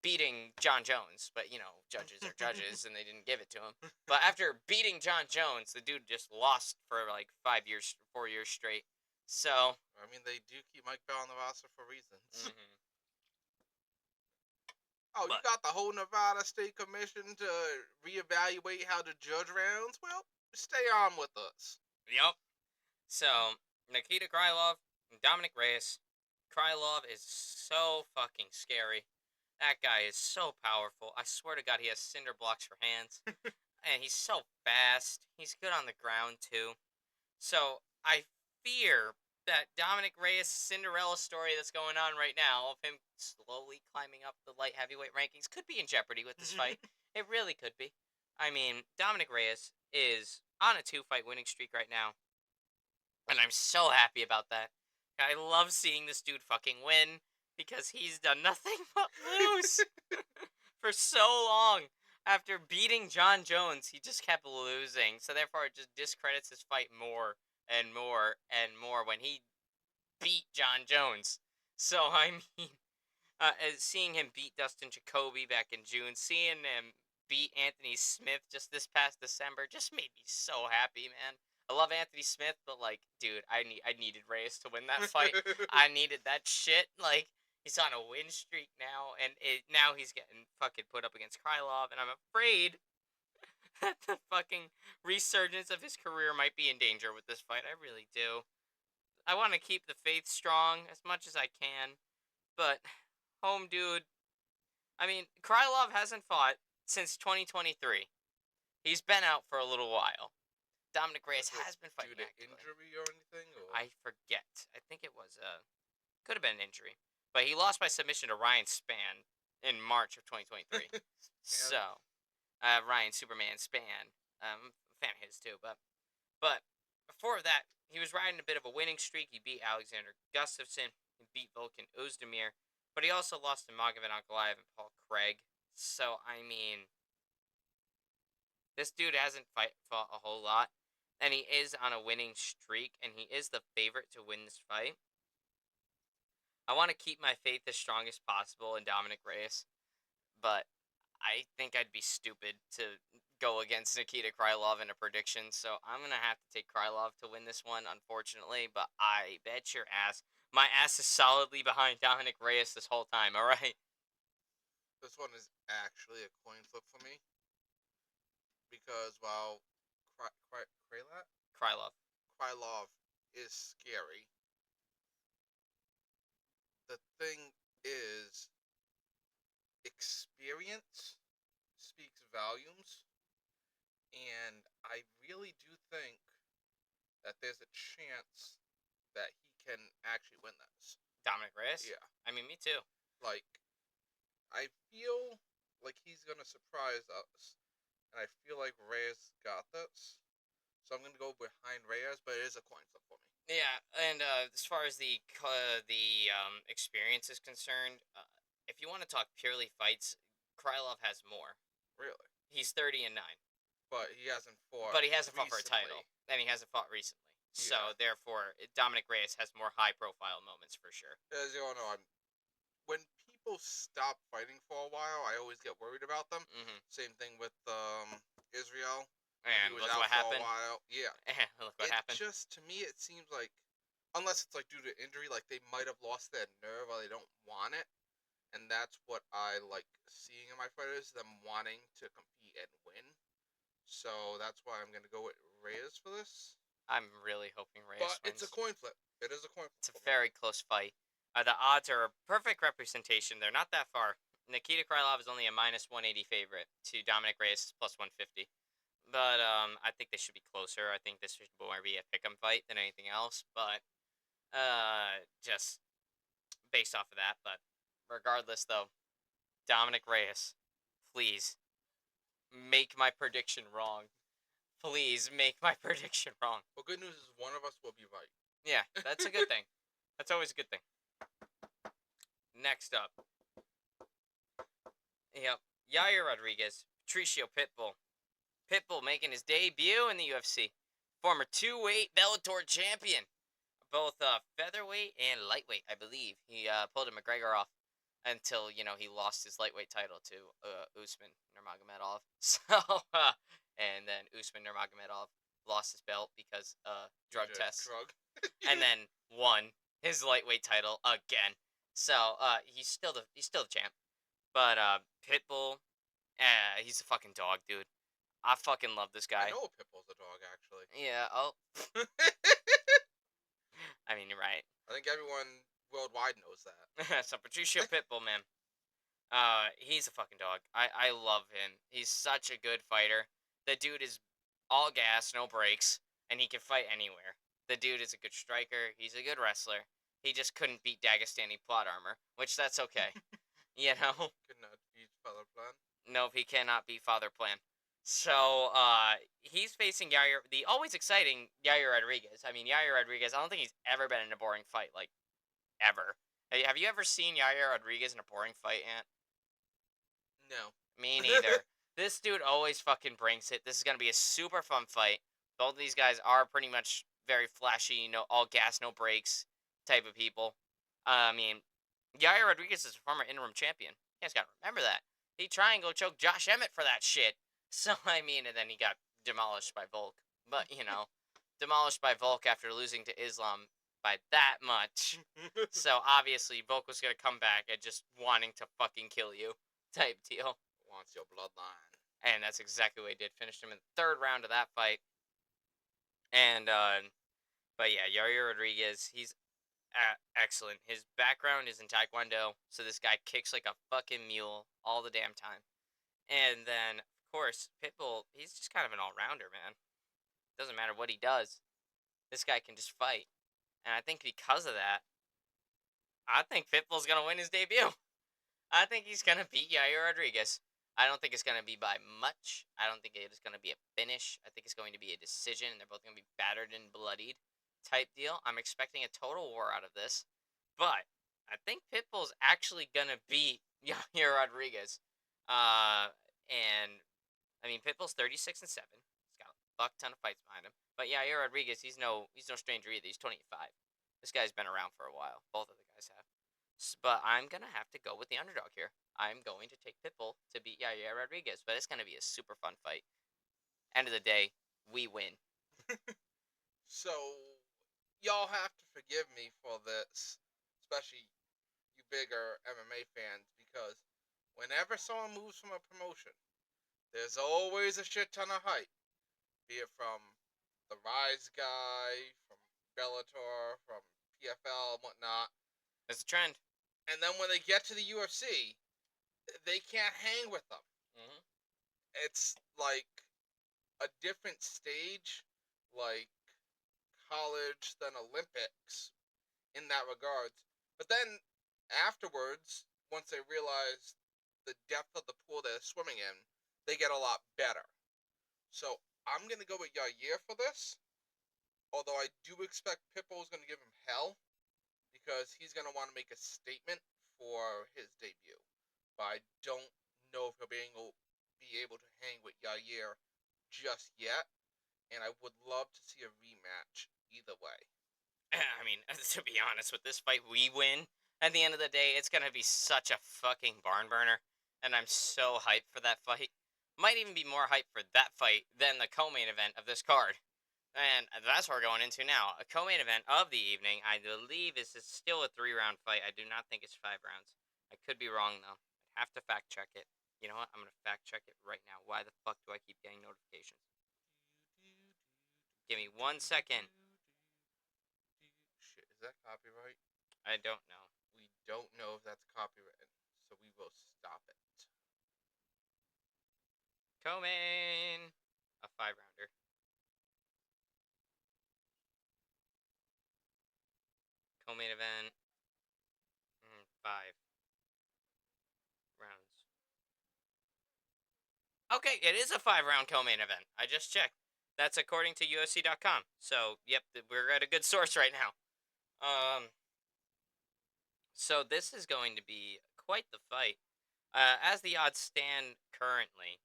beating John Jones. But, you know, judges are judges, and they didn't give it to him. But after beating John Jones, the dude just lost for like 5 years, 4 years straight. So, I mean, they do keep Mike Bell on the roster for reasons. mm-hmm. Oh, you got the whole Nevada State Commission to reevaluate how to judge rounds? Well, stay on with us. Yep. So, Nikita Krylov and Dominic Reyes. Krylov is so fucking scary. That guy is so powerful. I swear to God, he has cinder blocks for hands. And he's so fast. He's good on the ground, too. So, I fear that Dominic Reyes' Cinderella story that's going on right now of him slowly climbing up the light heavyweight rankings could be in jeopardy with this fight. It really could be. I mean, Dominic Reyes is on a 2-fight winning streak right now. And I'm so happy about that. I love seeing this dude fucking win because he's done nothing but lose for so long. After beating John Jones, he just kept losing. So therefore, it just discredits his fight more and more and more when he beat John Jones. So I mean, seeing him beat Dustin Jacoby back in June, seeing him beat Anthony Smith just this past December, just made me so happy, man. I love Anthony Smith, but like, dude, I needed Reyes to win that fight. I needed that shit. Like, he's on a win streak now, and now he's getting fucking put up against Krylov, and I'm afraid that the fucking resurgence of his career might be in danger with this fight. I really do. I want to keep the faith strong as much as I can, but home dude. I mean, Krylov hasn't fought since 2023. He's been out for a little while. Dominic Reyes has been fighting due to actively. injury or anything? Or? I forget. I think it was could have been an injury, but he lost by submission to Ryan Spann in March of 2023. So, Ryan Superman Spann, fan of his too, but before that, he was riding a bit of a winning streak. He beat Alexander Gustafsson, he beat Volkan Ozdemir, but he also lost to Magomed Ankalaev and Paul Craig. So I mean, this dude hasn't fought a whole lot, and he is on a winning streak, and he is the favorite to win this fight. I want to keep my faith as strong as possible in Dominic Reyes, but I think I'd be stupid to go against Nikita Krylov in a prediction, so I'm going to have to take Krylov to win this one, unfortunately, but I bet your ass, my ass is solidly behind Dominic Reyes this whole time, alright? This one is actually a coin flip for me. Because while Krylov is scary, the thing is, experience speaks volumes, and I really do think that there's a chance that he can actually win this. Dominic Reyes? Yeah. I mean, me too. Like, I feel like he's gonna surprise us, and I feel like Reyes got this. So I'm gonna go behind Reyes, but it is a coin flip for me. Yeah, and as far as the experience is concerned, if you want to talk purely fights, Krylov has more. Really? He's 30-9. But he hasn't fought. But he hasn't fought for a recently. title, and he hasn't fought recently. So Yeah. therefore, Dominic Reyes has more high-profile moments for sure. As you all know, when people stop fighting for a while, I always get worried about them. Mm-hmm. Same thing with Israel. And he was look out what for happened. a while. Yeah. Look what happened. Just to me, it seems like, unless it's like due to injury, like they might have lost their nerve or they don't want it, and that's what I like seeing in my fighters, them wanting to compete and win. So that's why I'm gonna go with Reyes for this. I'm really hoping Reyes But wins. it's a coin flip. It is a coin flip. It's a very close fight. The odds are a perfect representation. They're not that far. Nikita Krylov is only a -180 favorite to Dominic Reyes +150. But I think they should be closer. I think this should more be a pick'em fight than anything else. But just based off of that. But regardless, though, Dominic Reyes, please make my prediction wrong. Please make my prediction wrong. Well, good news is one of us will be right. Yeah, that's a good thing. That's always a good thing. Next up. Yep. Yair Rodriguez, Patricio Pitbull. Pitbull making his debut in the UFC. Former 2-weight Bellator champion. Both featherweight and lightweight, I believe. He pulled a McGregor off until, he lost his lightweight title to Usman Nurmagomedov. So, and then Usman Nurmagomedov lost his belt because drug tests. And then won his lightweight title again. So, he's still the champ. But Pitbull, he's a fucking dog, dude. I fucking love this guy. I know Pitbull's a dog, actually. Yeah, I mean, you're right. I think everyone worldwide knows that. So, Patricio Pitbull, man. He's a fucking dog. I love him. He's such a good fighter. The dude is all gas, no brakes, and he can fight anywhere. The dude is a good striker. He's a good wrestler. He just couldn't beat Dagestani plot armor, which that's okay. You know? Could not beat Father Plan. Nope, he cannot beat Father Plan. So, he's facing Yair, the always exciting Yair Rodriguez. I mean, Yair Rodriguez, I don't think he's ever been in a boring fight, like, ever. Hey, have you ever seen Yair Rodriguez in a boring fight, Ant? No. Me neither. This dude always fucking brings it. This is gonna be a super fun fight. Both of these guys are pretty much very flashy, all gas, no brakes type of people. I mean, Yair Rodriguez is a former interim champion. You guys gotta remember that. He triangle choked Josh Emmett for that shit. So, I mean, and then he got demolished by Volk. But, demolished by Volk after losing to Islam by that much. So, obviously, Volk was gonna come back and just wanting to fucking kill you type deal. Wants your bloodline. And that's exactly what he did. Finished him in the third round of that fight. And, but yeah, Yair Rodriguez, he's excellent. His background is in Taekwondo, so this guy kicks like a fucking mule all the damn time. And then, of course, Pitbull, he's just kind of an all-rounder, man. Doesn't matter what he does. This guy can just fight. And I think because of that, I think Pitbull's going to win his debut. I think he's going to beat Yair Rodriguez. I don't think it's going to be by much. I don't think it is going to be a finish. I think it's going to be a decision. They're both going to be battered and bloodied type deal. I'm expecting a total war out of this. But I think Pitbull's actually going to beat Yair Rodriguez. And, I mean, Pitbull's 36-7. He's got a fuck ton of fights behind him. But Yair Rodriguez, he's no stranger either. He's 25. This guy's been around for a while. Both of the guys have. But I'm going to have to go with the underdog here. I'm going to take Pitbull to beat Yair Rodriguez. But it's going to be a super fun fight. End of the day, we win. So, y'all have to forgive me for this. Especially you bigger MMA fans. Because whenever someone moves from a promotion, there's always a shit ton of hype. Be it from the Rise guy, from Bellator, from PFL, and whatnot. It's a trend. And then when they get to the UFC, they can't hang with them. Mm-hmm. It's like a different stage, like college than Olympics in that regards. But then afterwards, once they realize the depth of the pool they're swimming in, they get a lot better. So I'm going to go with Yair for this. Although I do expect Pitbull's going to give him hell. Because he's going to want to make a statement for his debut. But I don't know if he'll be able to hang with Yair just yet. And I would love to see a rematch either way. I mean, to be honest, with this fight, we win. At the end of the day, it's going to be such a fucking barn burner. And I'm so hyped for that fight. Might even be more hyped for that fight than the co-main event of this card. And that's what we're going into now. A co-main event of the evening. I believe this is still a 3-round fight. I do not think it's 5 rounds. I could be wrong, though. I'd have to fact check it. You know what? I'm going to fact check it right now. Why the fuck do I keep getting notifications? Give me 1 second. Shit, is that copyright? I don't know. We don't know if that's copyrighted, so we will stop it. Co-main. A 5-rounder. Co-main event. 5 rounds. Okay, it is a 5-round co-main event. I just checked. That's according to UFC.com. So, yep, we're at a good source right now. So this is going to be quite the fight. As the odds stand currently,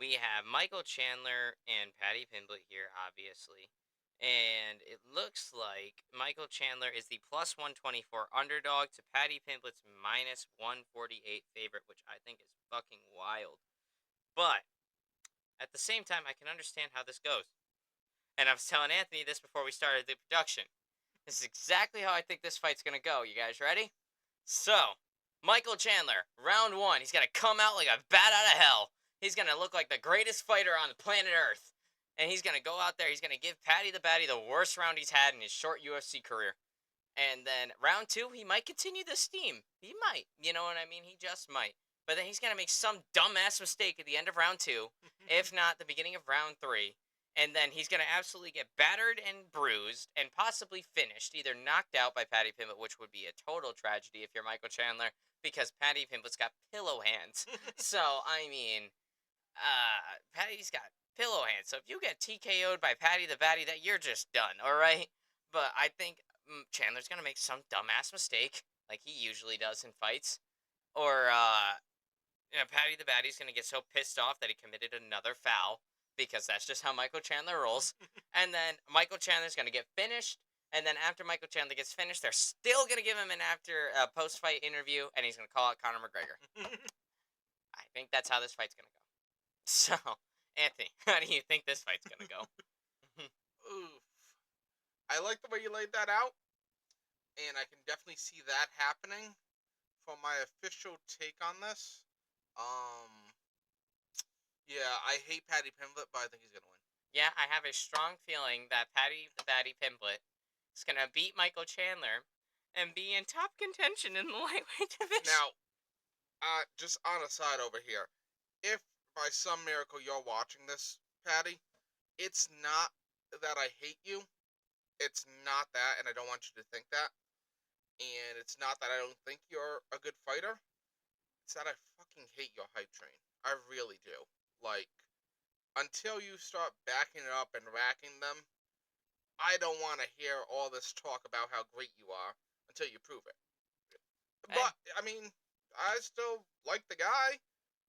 we have Michael Chandler and Paddy Pimblett here, obviously. And it looks like Michael Chandler is the plus 124 underdog to Paddy Pimblett's minus 148 favorite, which I think is fucking wild. But at the same time, I can understand how this goes. And I was telling Anthony this before we started the production. This is exactly how I think this fight's going to go. You guys ready? So, Michael Chandler, round 1. He's going to come out like a bat out of hell. He's going to look like the greatest fighter on the planet Earth. And he's going to go out there. He's going to give Paddy the Baddy the worst round he's had in his short UFC career. And then round 2, he might continue the steam. He might. You know what I mean? He just might. but then he's gonna make some dumbass mistake at the end of round 2, if not the beginning of round 3, and then he's gonna absolutely get battered and bruised and possibly finished, either knocked out by Paddy Pimblett, which would be a total tragedy if you're Michael Chandler, because Paddy Pimblett's got pillow hands. So I mean, Patty's got pillow hands. So if you get TKO'd by Patty the Batty, that you're just done. All right. But I think Chandler's gonna make some dumbass mistake, like he usually does in fights, or Patty the Batty's gonna get so pissed off that he committed another foul because that's just how Michael Chandler rolls. And then Michael Chandler's gonna get finished. And then after Michael Chandler gets finished, they're still gonna give him an after post fight interview, and he's gonna call out Conor McGregor. I think that's how this fight's gonna go. So, Anthony, how do you think this fight's gonna go? Oof. I like the way you laid that out, and I can definitely see that happening. For my official take on this, um, yeah, I hate Paddy Pimblett, but I think he's gonna win. Yeah, I have a strong feeling that Patty the Batty Pimblett is gonna beat Michael Chandler and be in top contention in the lightweight division. Now, just on a side over here, if by some miracle you're watching this, Patty, it's not that I hate you. It's not that, and I don't want you to think that. And it's not that I don't think you're a good fighter. It's that I fucking hate your hype train. I really do. Like, until you start backing it up and racking them, I don't want to hear all this talk about how great you are until you prove it. Hey, But I mean, I still like the guy.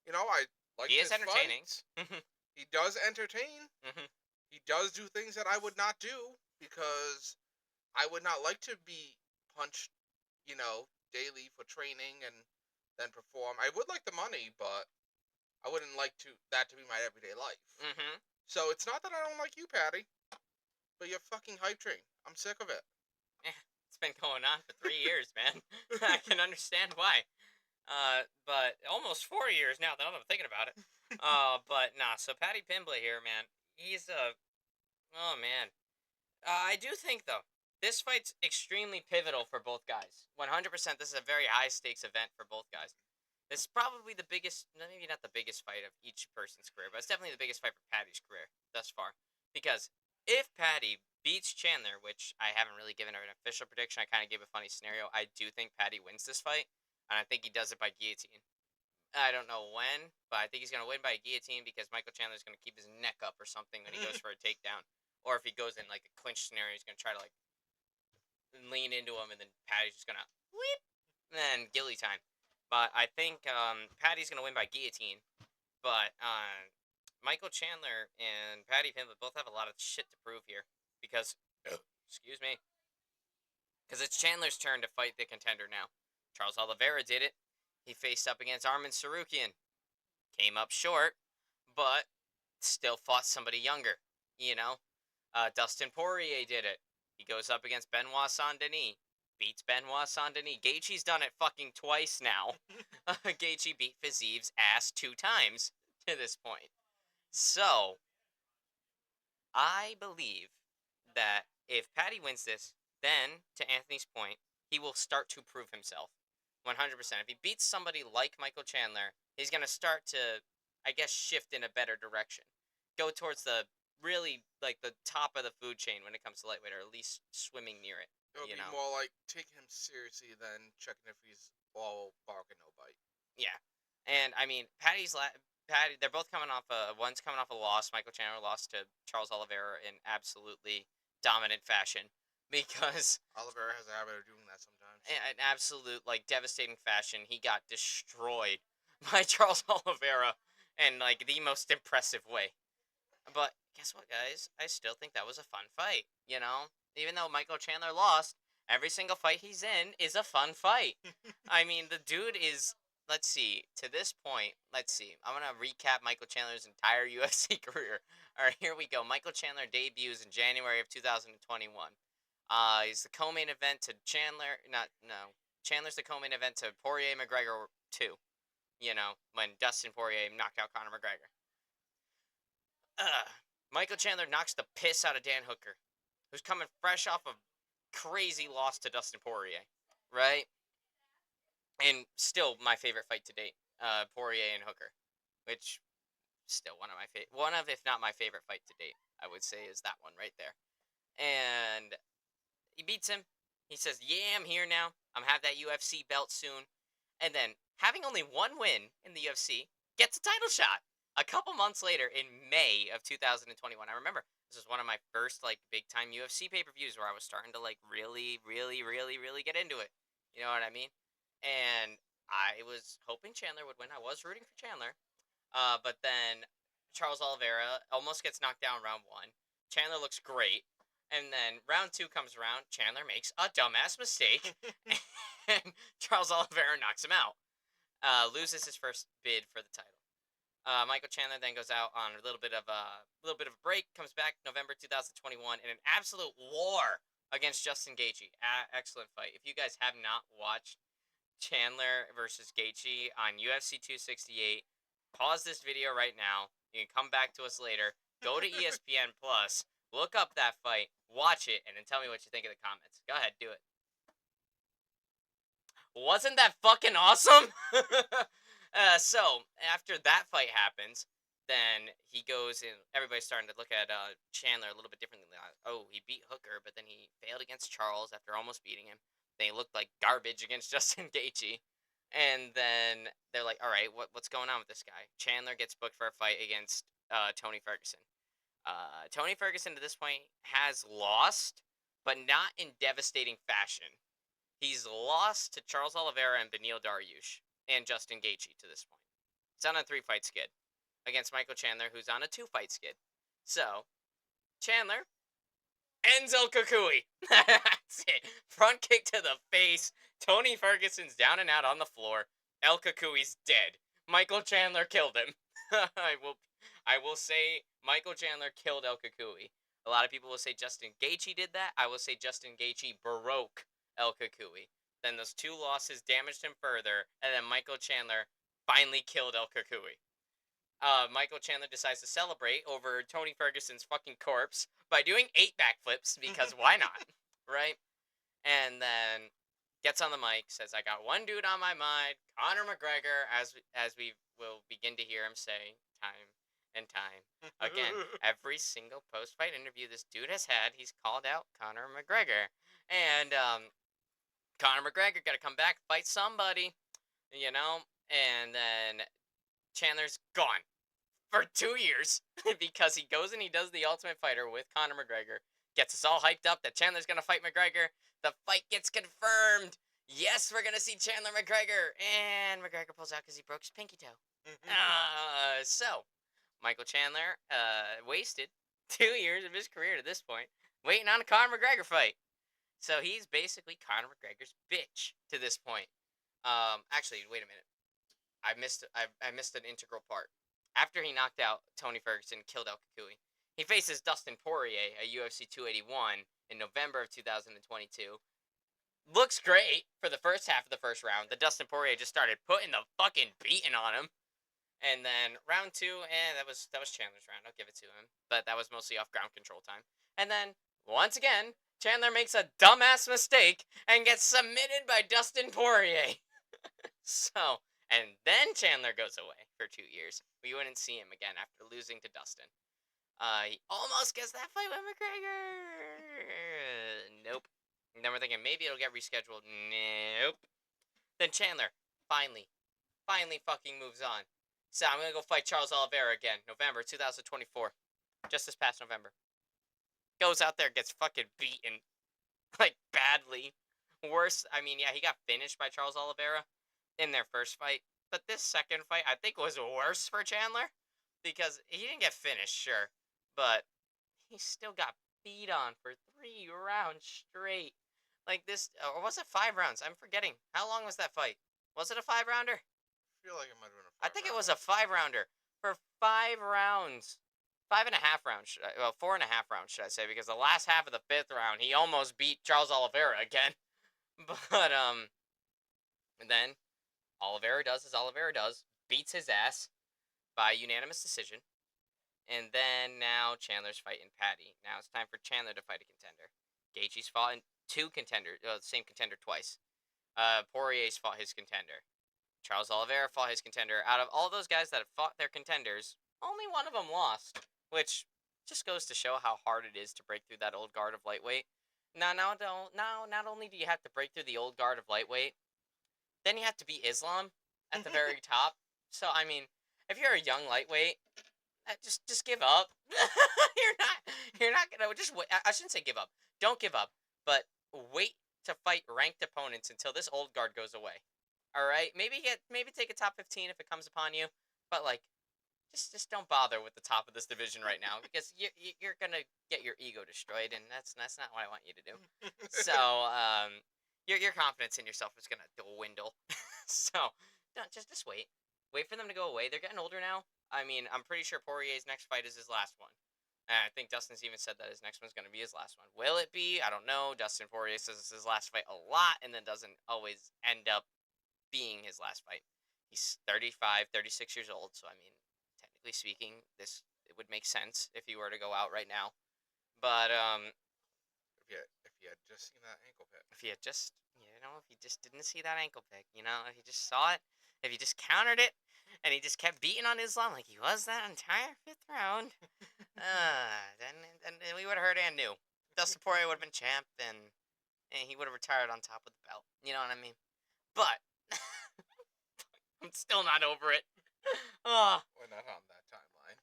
I like he is his entertaining. fights. He does entertain. Mhm. He does do things that I would not do because I would not like to be punched, daily for training and then perform. I would like the money, but I wouldn't like that to be my everyday life. Mhm. So it's not that I don't like you, Patty, but you're fucking hype train. I'm sick of it. Yeah, it's been going on for 3 years, man. I can understand why. But almost 4 years now. That I'm thinking about it. But nah. So Patty Pimblett here, man. He's a oh man. I do think though this fight's extremely pivotal for both guys. 100%. This is a very high stakes event for both guys. This is probably the biggest, maybe not the biggest fight of each person's career, but it's definitely the biggest fight for Patty's career thus far. Because if Patty beats Chandler, which I haven't really given her an official prediction, I kind of gave a funny scenario. I do think Patty wins this fight, and I think he does it by guillotine. I don't know when, but I think he's going to win by guillotine because Michael Chandler's going to keep his neck up or something when he goes for a takedown. Or if he goes in like a clinch scenario, he's going to try to like lean into him, and then Patty's just going to whip, and then gilly time. But I think Patty's going to win by guillotine. But Michael Chandler and Patty Pimblett both have a lot of shit to prove here because, excuse me, because it's Chandler's turn to fight the contender now. Charles Oliveira did it. He faced up against Armin Sarukian. Came up short, but still fought somebody younger. You know, Dustin Poirier did it. He goes up against Benoit Saint Denis. Beats Benoit Saint Denis. Gaethje's done it fucking twice now. Gaethje beat Fiziv's ass 2 times to this point. So, I believe that if Patty wins this, then, to Anthony's point, he will start to prove himself. 100%. If he beats somebody like Michael Chandler, he's going to start to, I guess, shift in a better direction. Go towards the really, like, the top of the food chain when it comes to lightweight, or at least swimming near it. It would You be know? more like taking him seriously than checking if he's all bark and no bite. Yeah. And, I mean, Patty, they're both coming off one's coming off a loss. Michael Chandler lost to Charles Oliveira in absolutely dominant fashion because Oliveira has a habit of doing that sometimes. an absolute like devastating fashion. He got destroyed by Charles Oliveira in like the most impressive way. But guess what, guys? I still think that was a fun fight. Even though Michael Chandler lost, every single fight he's in is a fun fight. I mean, the dude is. Let's see. To this point, let's see. I'm gonna recap Michael Chandler's entire UFC career. All right, here we go. Michael Chandler debuts in January of 2021. He's the co-main event to Chandler. Not no. Chandler's the co-main event to Poirier McGregor 2. When Dustin Poirier knocked out Conor McGregor. Michael Chandler knocks the piss out of Dan Hooker, who's coming fresh off a crazy loss to Dustin Poirier, right? And still my favorite fight to date. Poirier and Hooker, which still one of if not my favorite fight to date. I would say is that one right there. And he beats him. He says, "Yeah, I'm here now. I'm have that UFC belt soon." And then, having only one win in the UFC, gets a title shot a couple months later in May of 2021. I remember this was one of my first like big time UFC pay per views where I was starting to like really, really, really, really get into it. You know what I mean? And I was hoping Chandler would win. I was rooting for Chandler, but then Charles Oliveira almost gets knocked down round one. Chandler looks great. And then round two comes around. Chandler makes a dumbass mistake. And Charles Oliveira knocks him out. Loses his first bid for the title. Michael Chandler then goes out on a little bit of a break. Comes back November 2021 in an absolute war against Justin Gaethje. Excellent fight. If you guys have not watched Chandler versus Gaethje on UFC 268. Pause this video right now. You can come back to us later. Go to ESPN Plus. Look up that fight. Watch it, and then tell me what you think in the comments. Go ahead, do it. Wasn't that fucking awesome? So after that fight happens, then he goes and everybody's starting to look at Chandler a little bit differently. Oh, he beat Hooker, but then he failed against Charles after almost beating him. They looked like garbage against Justin Gaethje. And then they're like, all right, what's going on with this guy? Chandler gets booked for a fight against Tony Ferguson. Tony Ferguson to this point has lost, but not in devastating fashion. He's lost to Charles Oliveira and Beneil Dariush and Justin Gaethje to this point. He's on a 3-fight skid against Michael Chandler, who's on a 2-fight skid. So, Chandler ends El Kukui. That's it. Front kick to the face. Tony Ferguson's down and out on the floor. El Kukui's dead. Michael Chandler killed him. I will say Michael Chandler killed El Kukui. A lot of people will say Justin Gaethje did that. I will say Justin Gaethje broke El Kukui. Then those 2 losses damaged him further, and then Michael Chandler finally killed El Kukui. Michael Chandler decides to celebrate over Tony Ferguson's fucking corpse by doing 8 backflips, because why not, right? And then gets on the mic, says, "I got one dude on my mind, Conor McGregor," as we will begin to hear him say time and time again. Every single post-fight interview this dude has had, he's called out Conor McGregor. And Conor McGregor got to come back, fight somebody, you know? And then Chandler's gone for 2 years because he goes and he does the Ultimate Fighter with Conor McGregor. Gets us all hyped up that Chandler's going to fight McGregor. The fight gets confirmed. Yes, we're going to see Chandler McGregor. And McGregor pulls out because he broke his pinky toe. So, Michael Chandler wasted 2 years of his career to this point waiting on a Conor McGregor fight. So he's basically Conor McGregor's bitch to this point. Actually, wait a minute. I missed an integral part. After he knocked out Tony Ferguson, killed El Kukui, he faces Dustin Poirier at UFC 281 in November of 2022. Looks great for the first half of the first round. The Dustin Poirier just started putting the fucking beating on him. And then round 2, that was Chandler's round. I'll give it to him. But that was mostly off ground control time. And then, once again, Chandler makes a dumbass mistake and gets submitted by Dustin Poirier. So, and then Chandler goes away for 2 years. We wouldn't see him again after losing to Dustin. He almost gets that fight with McGregor. Nope. And then we're thinking maybe it'll get rescheduled. Nope. Then Chandler finally fucking moves on. So I'm gonna go fight Charles Oliveira again, November 2024. Just this past November. Goes out there, gets fucking beaten. Like, badly. Worse, I mean, yeah, he got finished by Charles Oliveira in their first fight. But this second fight, I think, was worse for Chandler. Because he didn't get finished, sure. But he still got beat on for 3 rounds straight. Like this, or was it 5 rounds? I'm forgetting. How long was that fight? Was it a 5-rounder? I feel like it might have been a 5 I think it was a 5-rounder. For 5 rounds. 5.5 rounds, 4.5 rounds, should I say, because the last half of the 5th round, he almost beat Charles Oliveira again. But, and then Oliveira does as Oliveira does, beats his ass by unanimous decision. And then now Chandler's fighting Patty. Now it's time for Chandler to fight a contender. Gaethje's fought 2 contenders, the same contender twice. Poirier's fought his contender. Charles Oliveira fought his contender. Out of all those guys that have fought their contenders, only one of them lost, which just goes to show how hard it is to break through that old guard of lightweight. Now, not only do you have to break through the old guard of lightweight, then you have to beat Islam at the very top. So, I mean, if you're a young lightweight, just give up. You're not gonna just wait. I shouldn't say give up. Don't give up, but wait to fight ranked opponents until this old guard goes away. All right, maybe take a top 15 if it comes upon you, but like just don't bother with the top of this division right now because you're gonna get your ego destroyed, and that's not what I want you to do. So your confidence in yourself is gonna dwindle. So don't just wait for them to go away. They're getting older now. I mean, I'm pretty sure Poirier's next fight is his last one. And I think Dustin's even said that his next one's going to be his last one. Will it be? I don't know. Dustin Poirier says it's his last fight a lot and then doesn't always end up being his last fight. He's 35, 36 years old, so I mean, technically speaking, it would make sense if he were to go out right now. But if you had just seen that ankle pick. if you just didn't see that ankle pick, if you just saw it, if you just countered it, and he just kept beating on Islam like he was that entire 5th round, then we would have heard and knew. Dustin Poirier would have been champ, and he would have retired on top with the belt. You know what I mean? But I'm still not over it. We're not on that timeline.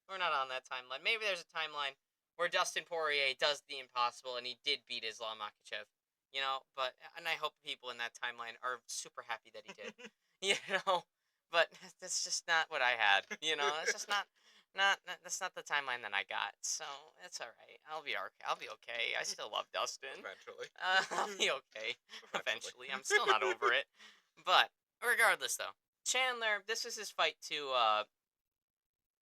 We're not on that timeline. Maybe there's a timeline where Dustin Poirier does the impossible and he did beat Islam Makhachev. And I hope people in that timeline are super happy that he did. But that's just not what I had. It's just not that's not the timeline that I got. So it's all right. I'll be okay. I still love Dustin. Eventually. I'll be okay. Eventually. I'm still not over it. But regardless, though, Chandler, this is his fight to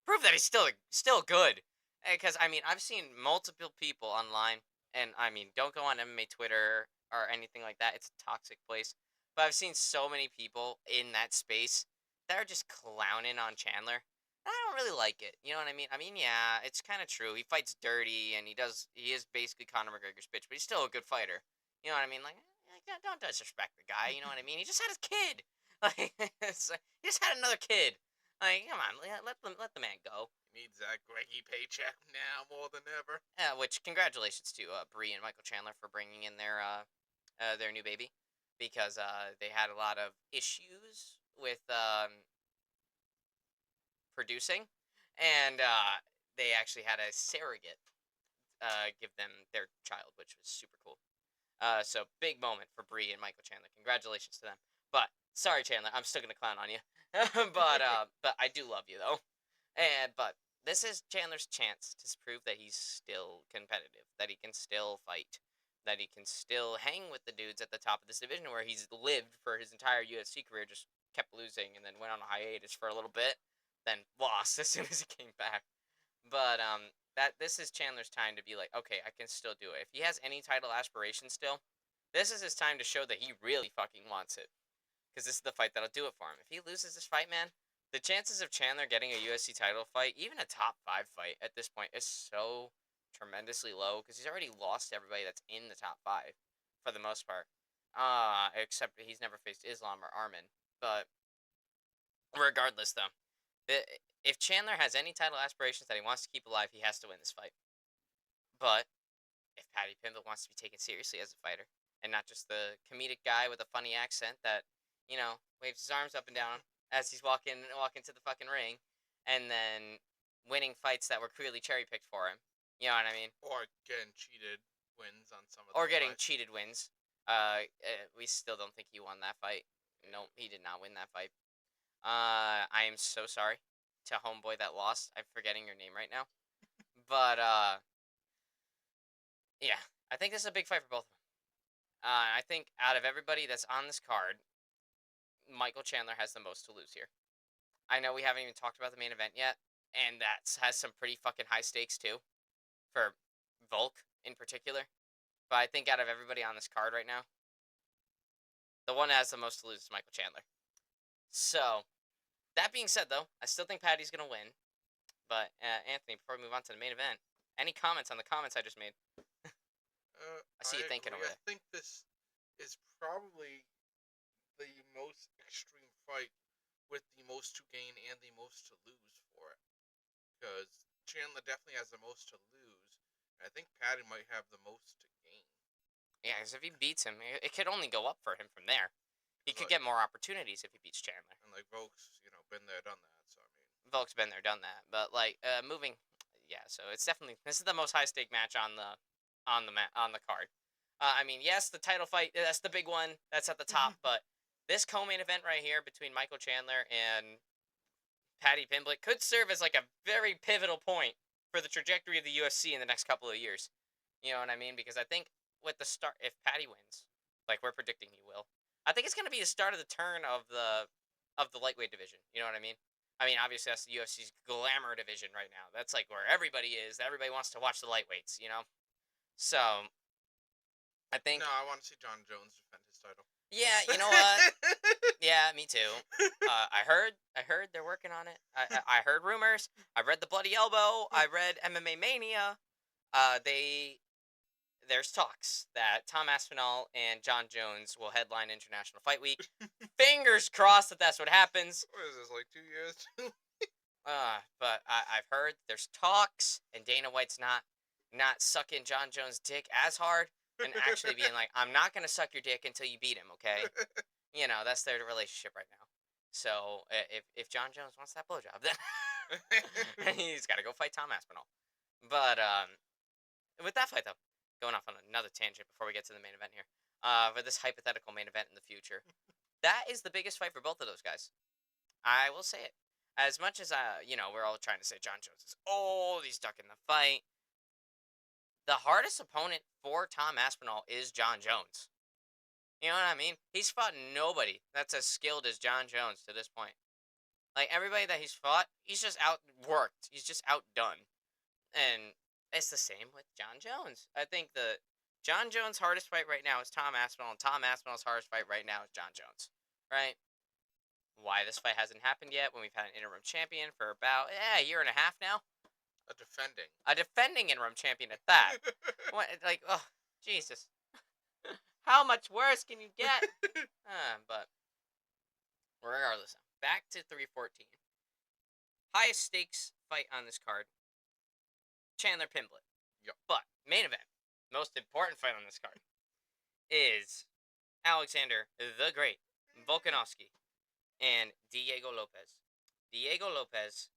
prove that he's still good. Because I mean, I've seen multiple people online, and I mean, don't go on MMA Twitter or anything like that. It's a toxic place. But I've seen so many people in that space that are just clowning on Chandler. I don't really like it. You know what I mean? I mean, yeah, it's kind of true. He fights dirty, and he is basically Conor McGregor's bitch, but he's still a good fighter. You know what I mean? Like don't disrespect the guy. You know what I mean? He just had his kid. Like, he just had another kid. Like, come on, let the man go. He needs that Greggy paycheck now more than ever. Which congratulations to Bree and Michael Chandler for bringing in their new baby, because they had a lot of issues with producing, and they actually had a surrogate give them their child, which was super cool. So big moment for Bree and Michael Chandler. Congratulations to them. But sorry, Chandler, I'm still gonna clown on you. but I do love you though. But this is Chandler's chance to prove that he's still competitive, that he can still fight, that he can still hang with the dudes at the top of this division where he's lived for his entire UFC career, just kept losing and then went on a hiatus for a little bit, then lost as soon as he came back. But that this is Chandler's time to be like, okay, I can still do it. If he has any title aspirations still, this is his time to show that he really fucking wants it. Because this is the fight that'll do it for him. If he loses this fight, man, the chances of Chandler getting a UFC title fight, even a top 5 fight at this point, is so tremendously low because he's already lost to everybody that's in the top 5 for the most part. Except he's never faced Islam or Armin. But regardless, though, if Chandler has any title aspirations that he wants to keep alive, he has to win this fight. But if Paddy Pimblett wants to be taken seriously as a fighter and not just the comedic guy with a funny accent that waves his arms up and down as he's walking to the fucking ring, and then winning fights that were clearly cherry picked for him. You know what I mean? Or getting cheated wins on some of Or getting fights. cheated wins. We still don't think he won that fight. No, he did not win that fight. I am so sorry to homeboy that lost. I'm forgetting your name right now. But yeah, I think this is a big fight for both of them. I think out of everybody that's on this card, Michael Chandler has the most to lose here. I know we haven't even talked about the main event yet, and that has some pretty fucking high stakes too, for Volk in particular. But I think out of everybody on this card right now, the one that has the most to lose is Michael Chandler. So, that being said, though, I still think Paddy's going to win. But, Anthony, before we move on to the main event, any comments on the comments I just made? I see you thinking over there. I think this is probably the most extreme fight with the most to gain and the most to lose for it. Because Chandler definitely has the most to lose. And I think Patty might have the most to gain. Yeah, because if he beats him, it could only go up for him from there. He could Like, get more opportunities if he beats Chandler. and like Volk's, been there, done that. So I mean, Volk's been there, done that. But like moving, yeah. So it's definitely this is the most high stake match on the card. I mean, yes, the title fight that's the big one that's at the top, but this co-main event right here between Michael Chandler and Paddy Pimblett could serve as like a very pivotal point for the trajectory of the UFC in the next couple of years. You know what I mean? Because I think with the start, if Paddy wins, like we're predicting he will, I think it's going to be the start of the turn of the lightweight division. You know what I mean? I mean, obviously that's the UFC's glamour division right now. That's like where everybody is. Everybody wants to watch the lightweights. You know, so I think no, I want to see John Jones defend his title. yeah, you know what? Yeah, me too. I heard they're working on it. I heard rumors. I read the Bloody Elbow. I read MMA Mania. There's talks that Tom Aspinall and John Jones will headline International Fight Week. Fingers crossed that that's what happens. What is this, like 2 years? But I've heard there's talks, and Dana White's not sucking John Jones' dick as hard, and actually being like, I'm not gonna suck your dick until you beat him, okay? You know, that's their relationship right now. So if John Jones wants that blowjob, then he's got to go fight Tom Aspinall. But with that fight though, going off on another tangent before we get to the main event here, for this hypothetical main event in the future, that is the biggest fight for both of those guys. I will say it. As much as we're all trying to say John Jones is old, he's stuck in the fight. The hardest opponent for Tom Aspinall is John Jones. You know what I mean? He's fought nobody that's as skilled as John Jones to this point. Like everybody that he's fought, he's just outworked. He's just outdone. And it's the same with John Jones. I think the John Jones' hardest fight right now is Tom Aspinall, and Tom Aspinall's hardest fight right now is John Jones. Right? Why this fight hasn't happened yet when we've had an interim champion for about a year and a half now? A defending interim champion at that. What, like, oh, Jesus. How much worse can you get? But regardless, back to 314. Highest stakes fight on this card. Chandler Pimblett. Yep. But main event, most important fight on this card, is Alexander the Great Volkanovski and Diego Lopez. Diego Lopez,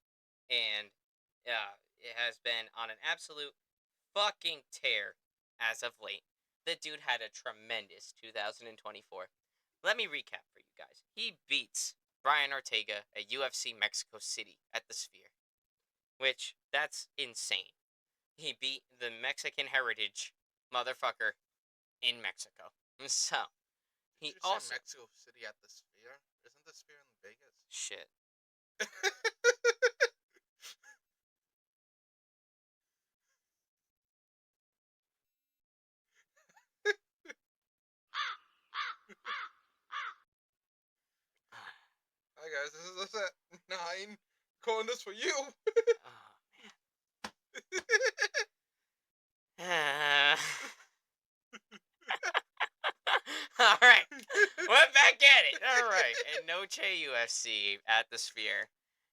and it has been on an absolute fucking tear as of late. The dude had a tremendous 2024. Let me recap for you guys. He beats Brian Ortega at UFC Mexico City at the Sphere, which that's insane. He beat the Mexican heritage motherfucker in Mexico. So he Did you also say Mexico City at the Sphere? Isn't the Sphere in Vegas? shit. Hi guys, this is us at 9. Calling this for you. Oh man. All right, we're back at it. All right, and Noche UFC at the Sphere.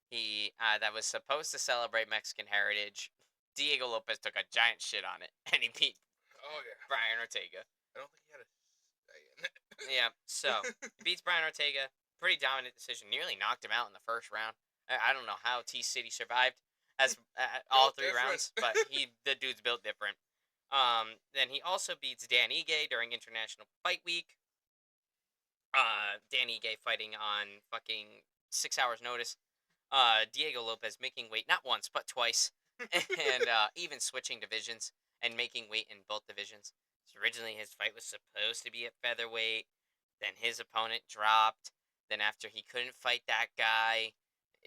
He that was supposed to celebrate Mexican heritage. Diego Lopez took a giant shit on it, and he beat Oh yeah. Brian Ortega. I don't think he had a say in it. Yeah, so he beats Brian Ortega. Pretty dominant decision. Nearly knocked him out in the first round. I don't know how T City survived as all three different. rounds, but the dude's built different. Then he also beats Dan Ige during International Fight Week. Dan Ige fighting on fucking 6 hours notice. Diego Lopez making weight not once but twice, and even switching divisions and making weight in both divisions. So originally his fight was supposed to be at featherweight. Then his opponent dropped. Then after he couldn't fight that guy,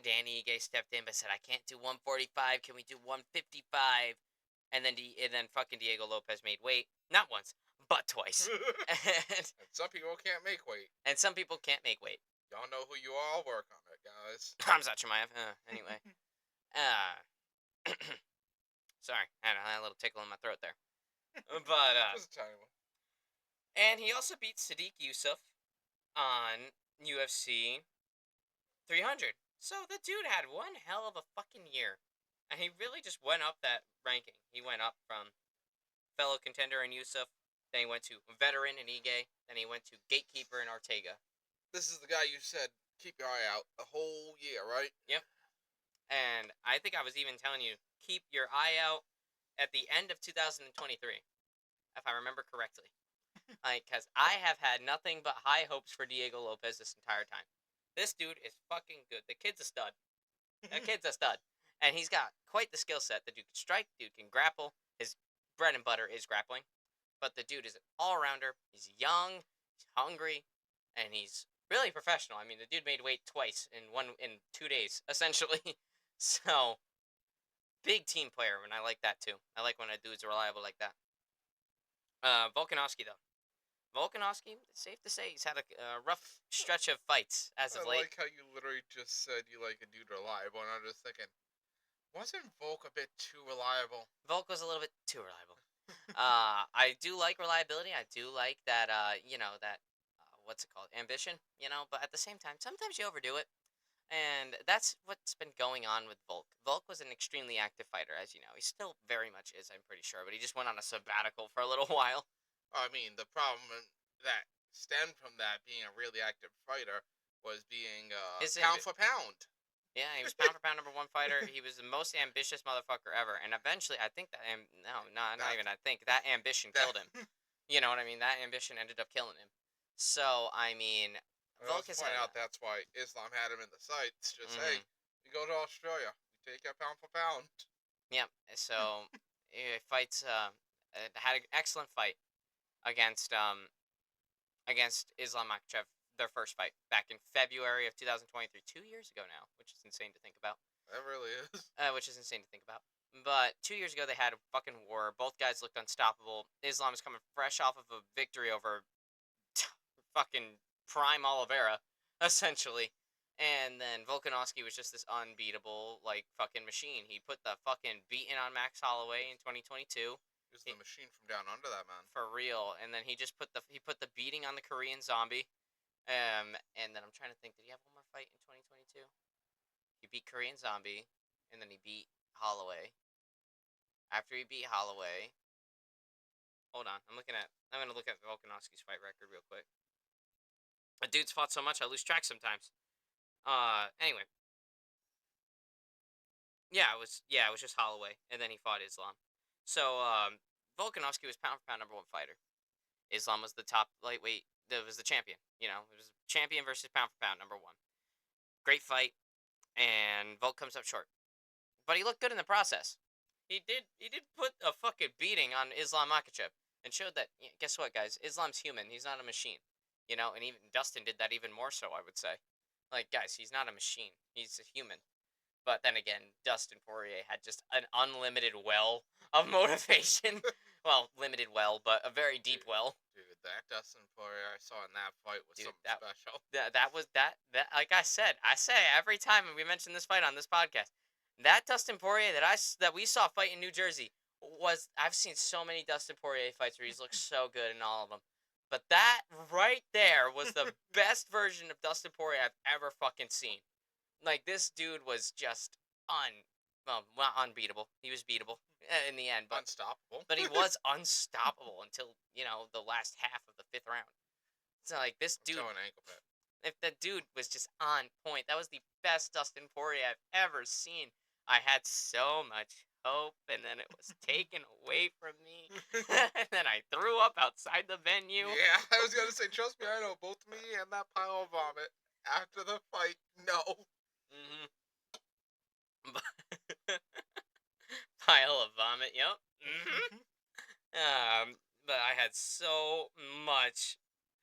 Danny Ige stepped in but said, "I can't do 145. Can we do 155?" And then fucking Diego Lopez made weight not once but twice. And some people can't make weight. And some people can't make weight. Y'all know who you are. Work on it, guys. Hamza Chimaev. Anyway. Sorry, I had a little tickle in my throat there. But Just a tiny one. and he also beat Sadiq Yusuf on UFC 300. So the dude had one hell of a fucking year. And he really just went up that ranking. He went up from fellow contender in Yusuf, then he went to veteran in Ige, then he went to gatekeeper in Ortega. This is the guy you said keep your eye out the whole year, right? Yep. And I think I was even telling you, keep your eye out at the end of 2023, if I remember correctly. Because I have had nothing but high hopes for Diego Lopez this entire time. This dude is fucking good. The kid's a stud. The kid's a stud. And he's got quite the skill set. The dude can strike, dude can grapple. His bread and butter is grappling. But the dude is an all-rounder. He's young, he's hungry, and he's really professional. I mean, the dude made weight twice in 2 days, essentially. So, big team player, and I like that too. I like when a dude's reliable like that. Volkanovski, though. Volkanovski, it's safe to say he's had a rough stretch of fights as of I late. like how you literally just said you like a dude reliable, and I'm just thinking, wasn't Volk a bit too reliable? Volk was a little bit too reliable. I do like reliability. I do like that, what's it called? Ambition, but at the same time, sometimes you overdo it. And that's what's been going on with Volk. Volk was an extremely active fighter, as you know. He still very much is, I'm pretty sure, but he just went on a sabbatical for a little while. I mean, the problem that stemmed from that being a really active fighter was being His pound for pound. Yeah, he was pound for pound #1 fighter. He was the most ambitious motherfucker ever. And eventually, I think that, not even I think, that ambition killed him. You know what I mean? That ambition ended up killing him. So, I mean, I Volk also is point out that's why Islam had him in the sights. Just hey, Mhm. you go to Australia, you take your pound for pound. Yeah, so he fights, had an excellent fight against, Islam Makhachev, their first fight, back in February of 2023, 2 years ago now, which is insane to think about. That really is. Which is insane to think about. But 2 years ago, they had a fucking war. Both guys looked unstoppable. Islam is coming fresh off of a victory over fucking prime Oliveira, essentially. And then Volkanovski was just this unbeatable, like, fucking machine. He put the fucking beating on Max Holloway in 2022. He was the machine from down under, that man. For real. And then he put the beating on the Korean Zombie. And then I'm trying to think, did he have one more fight in 2022? He beat Korean Zombie, and then he beat Holloway. After he beat Holloway, hold on, I'm gonna look at Volkanovski's fight record real quick. A dude's fought so much I lose track sometimes. Anyway, it was just Holloway, and then he fought Islam. So Volkanovski was pound for pound #1 fighter. Islam was the top lightweight. That was the champion. It was champion versus pound for pound #1. Great fight, and Volk comes up short, but he looked good in the process. He did put a fucking beating on Islam Makhachev and showed that, guess what, guys? Islam's human. He's not a machine. And even Dustin did that even more so, I would say. Like, guys, he's not a machine. He's a human. But then again, Dustin Poirier had just an unlimited well of motivation. Well, limited well, but a very deep well. Dude, that Dustin Poirier I saw in that fight was something special. That was that like I say every time we mention this fight on this podcast. That Dustin Poirier that we saw fight in New Jersey I've seen so many Dustin Poirier fights where he's looked so good in all of them. But that right there was the best version of Dustin Poirier I've ever fucking seen. Like, this dude was just not unbeatable. He was beatable in the end, but unstoppable. But he was unstoppable until, the last half of the 5th round. So, like, this dude, if the dude was just on point, that was the best Dustin Poirier I've ever seen. I had so much hope, and then it was taken away from me. And then I threw up outside the venue. Yeah, I was gonna say, trust me, I know both me and that pile of vomit after the fight. No. Pile of vomit. Yep. But I had so much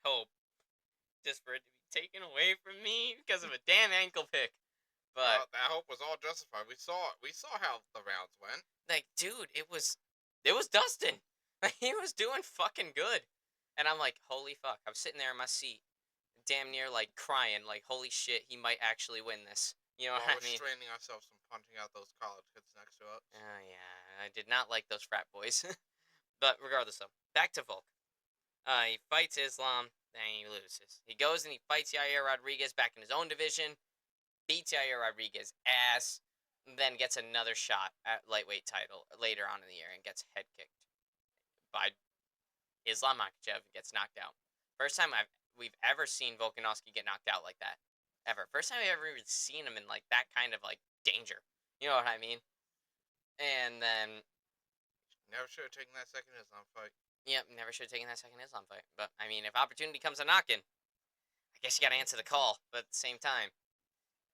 hope just for it to be taken away from me because of a damn ankle pick. But that hope was all justified. We saw how the rounds went. Like, dude, it was Dustin. Like, he was doing fucking good. And I'm like, holy fuck. I'm sitting there in my seat, damn near, like, crying, like, holy shit, he might actually win this. You know what I mean? Restraining ourselves from punching out those college kids next to us. Oh, yeah. I did not like those frat boys. But regardless, though, back to Volk. He fights Islam. then he loses. He goes and he fights Yair Rodriguez back in his own division, beats Yair Rodriguez ass, then gets another shot at lightweight title later on in the year and gets head kicked by Islam Makhachev and gets knocked out. First time we've ever seen Volkanovski get knocked out like that. Ever. First time I've ever even seen him in like that kind of like danger. You know what I mean? And then Never should have taken that second Islam fight. yep, never should have taken that second Islam fight. But I mean, if opportunity comes a knocking, I guess you got to answer the call. But at the same time,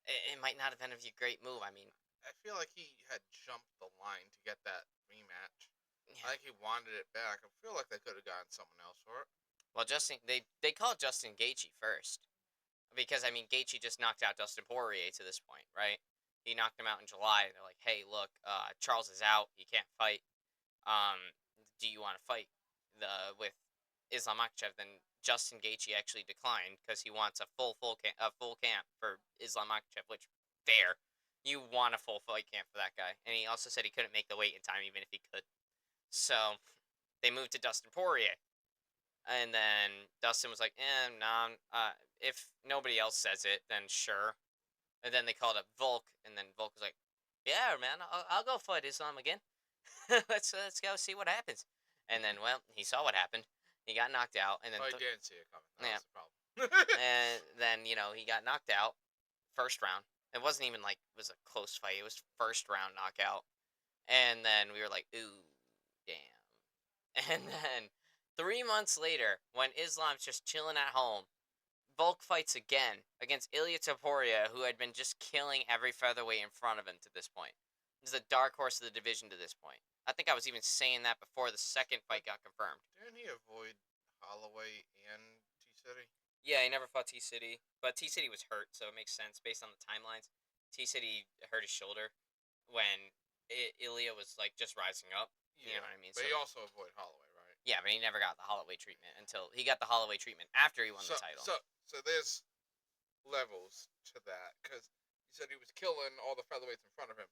it might not have been a great move. I mean, I feel like he had jumped the line to get that rematch. yeah. I think he wanted it back. I feel like they could have gotten someone else for it. Well, they called Justin Gaethje first because I mean Gaethje just knocked out Dustin Poirier to this point, right? He knocked him out in July. They're like, hey, look, Charles is out. He can't fight. Do you want to fight with Islam Makhachev? Then Justin Gaethje actually declined because he wants a full camp for Islam Makhachev, which fair. You want a full fight camp for that guy, and he also said he couldn't make the weight in time even if he could. So they moved to Dustin Poirier, and then Dustin was like, nah, if nobody else says it, then sure. And then they called up Volk, and then Volk was like, yeah, man, I'll go fight Islam again. let's go see what happens. And then, well, he saw what happened. He got knocked out, and then I didn't see it coming. That yeah. was the problem. and then he got knocked out first round. It wasn't even like it was a close fight. It was first round knockout. And then we were like, ooh, damn. And then 3 months later, when Islam's just chilling at home, Volk fights again against Ilia Topuria, who had been just killing every featherweight in front of him to this point. This is the dark horse of the division to this point. I think I was even saying that before the second fight got confirmed. Didn't he avoid Holloway and T-City? Yeah, he never fought T-City, but T-City was hurt, so it makes sense based on the timelines. T-City hurt his shoulder when Ilia was like just rising up. Yeah, you know what I mean? But so, he also avoided Holloway, right? Yeah, but he never got the Holloway treatment until he got the Holloway treatment after he won the title. So there's levels to that, because he said he was killing all the featherweights in front of him.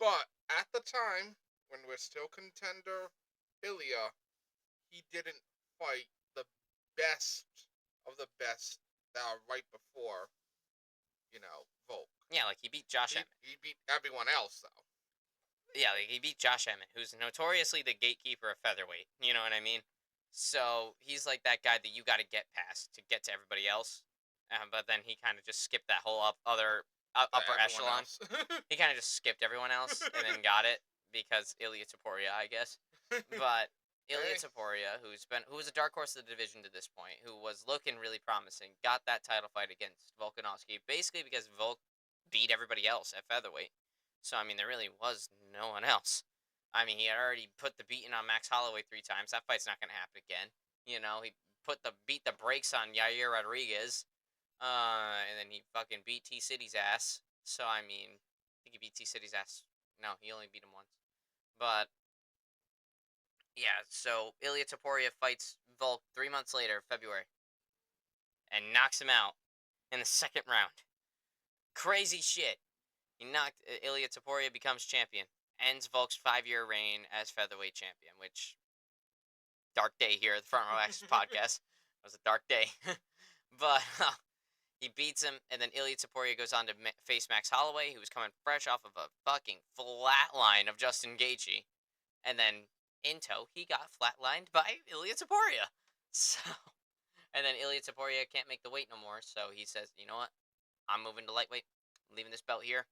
But at the time, when we're still contender Ilia, he didn't fight the best of the best that are right before, Volk. Yeah, like he beat Josh Emmett. He beat everyone else, though. Yeah, like he beat Josh Emmett, who's notoriously the gatekeeper of featherweight. You know what I mean? So he's like that guy that you got to get past to get to everybody else. But then he kind of just skipped that whole upper echelon. He kind of just skipped everyone else and then got it because Ilia Topuria, I guess. But Ilia Topuria, who was a dark horse of the division to this point, who was looking really promising, got that title fight against Volkanovski, basically because Volk beat everybody else at featherweight. So, I mean, there really was no one else. I mean, he had already put the beating on Max Holloway 3 times. That fight's not going to happen again. He beat the brakes on Yair Rodriguez. And then he fucking beat T-City's ass. So, I mean, I think he beat T-City's ass. No, he only beat him once. But, yeah, so Ilia Topuria fights Volk 3 months later, February. And knocks him out in the second round. Crazy shit. He knocked Ilia Topuria, becomes champion. Ends Volk's 5-year reign as featherweight champion, which dark day here at the Front Row Access podcast. It was a dark day. But he beats him, and then Ilia Topuria goes on to face Max Holloway, who was coming fresh off of a fucking flatline of Justin Gaethje. And then in tow, he got flatlined by Ilia Topuria. So, and then Ilia Topuria can't make the weight no more, so he says, you know what? I'm moving to lightweight. I'm leaving this belt here.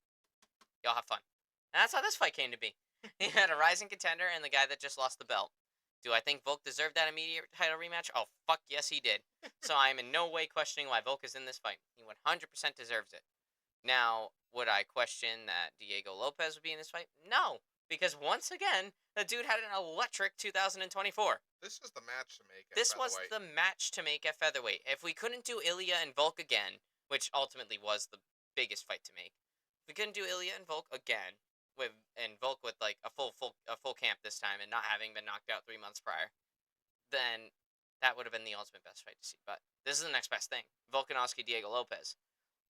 Y'all have fun. And that's how this fight came to be. He had a rising contender and the guy that just lost the belt. Do I think Volk deserved that immediate title rematch? Oh, fuck yes, he did. So I am in no way questioning why Volk is in this fight. He 100% deserves it. Now, would I question that Diego Lopez would be in this fight? No. Because once again, the dude had an electric 2024. This is the match to make at This was featherweight. the match to make at featherweight. If we couldn't do Ilia and Volk again, which ultimately was the biggest fight to make, if we couldn't do Ilia and Volk again, and Volk with like a full camp this time and not having been knocked out 3 months prior, then that would have been the ultimate best fight to see. But this is the next best thing. Volkanovski, Diego Lopez.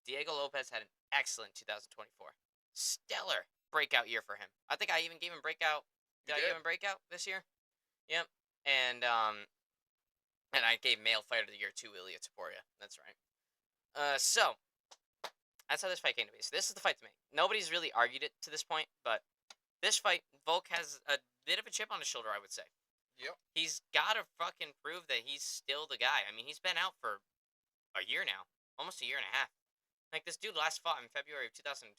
Diego Lopez had an excellent 2024. Stellar breakout year for him. I think I even gave him breakout. Did I give him breakout this year? Yep. And And I gave Male Fighter of the Year to Ilya Taporia. That's right. So that's how this fight came to be. So this is the fight to make. Nobody's really argued it to this point, but this fight, Volk has a bit of a chip on his shoulder, I would say. Yep. He's got to fucking prove that he's still the guy. I mean, he's been out for a year now, almost a year and a half. Like, this dude last fought in February of 2024.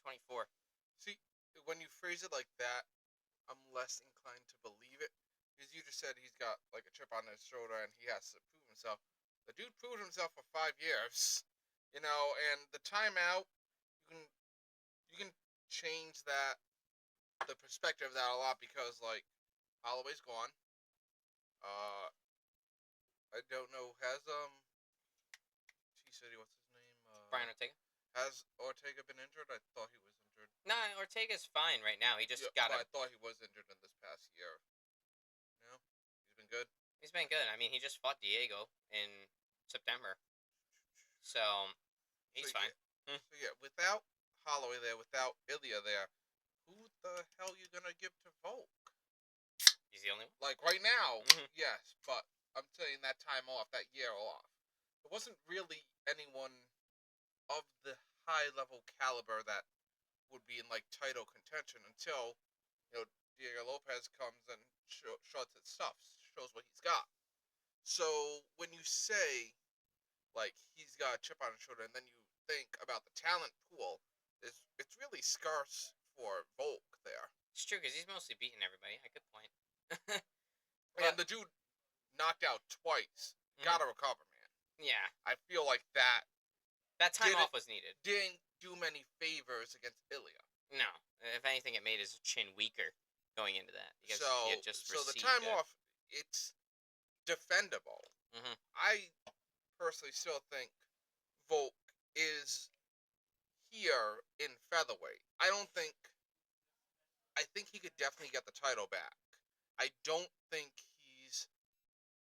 See, when you phrase it like that, I'm less inclined to believe it. Because you just said he's got like a chip on his shoulder and he has to prove himself. The dude proved himself for 5 years, and the timeout, you can change the perspective of that a lot because like Holloway's gone. Uh, I don't know. Has T City, what's his name? Brian Ortega? Has Ortega been injured? I thought he was injured. No, Ortega's fine right now. He just got I thought he was injured in this past year. No, he's been good. He's been good. I mean, he just fought Diego in September. So, he's fine. So yeah, without Holloway there, without Ilya there, who the hell are you gonna give to Volk? He's the only one. Like right now, yes, but I'm saying that time off, that year off, there wasn't really anyone of the high level caliber that would be in like title contention until Diego Lopez comes and shows his stuff, shows what he's got. So when you say like he's got a chip on his shoulder, and then you think about the talent pool, it's really scarce for Volk there. It's true because he's mostly beating everybody. A good point. And the dude knocked out twice. Gotta recover, man. Yeah. I feel like that time off was needed. Didn't do many favors against Ilya. No. If anything, it made his chin weaker going into that. Because he had just so the time off, it's defendable. I personally still think Volk is here in featherweight. I think he could definitely get the title back. I don't think he's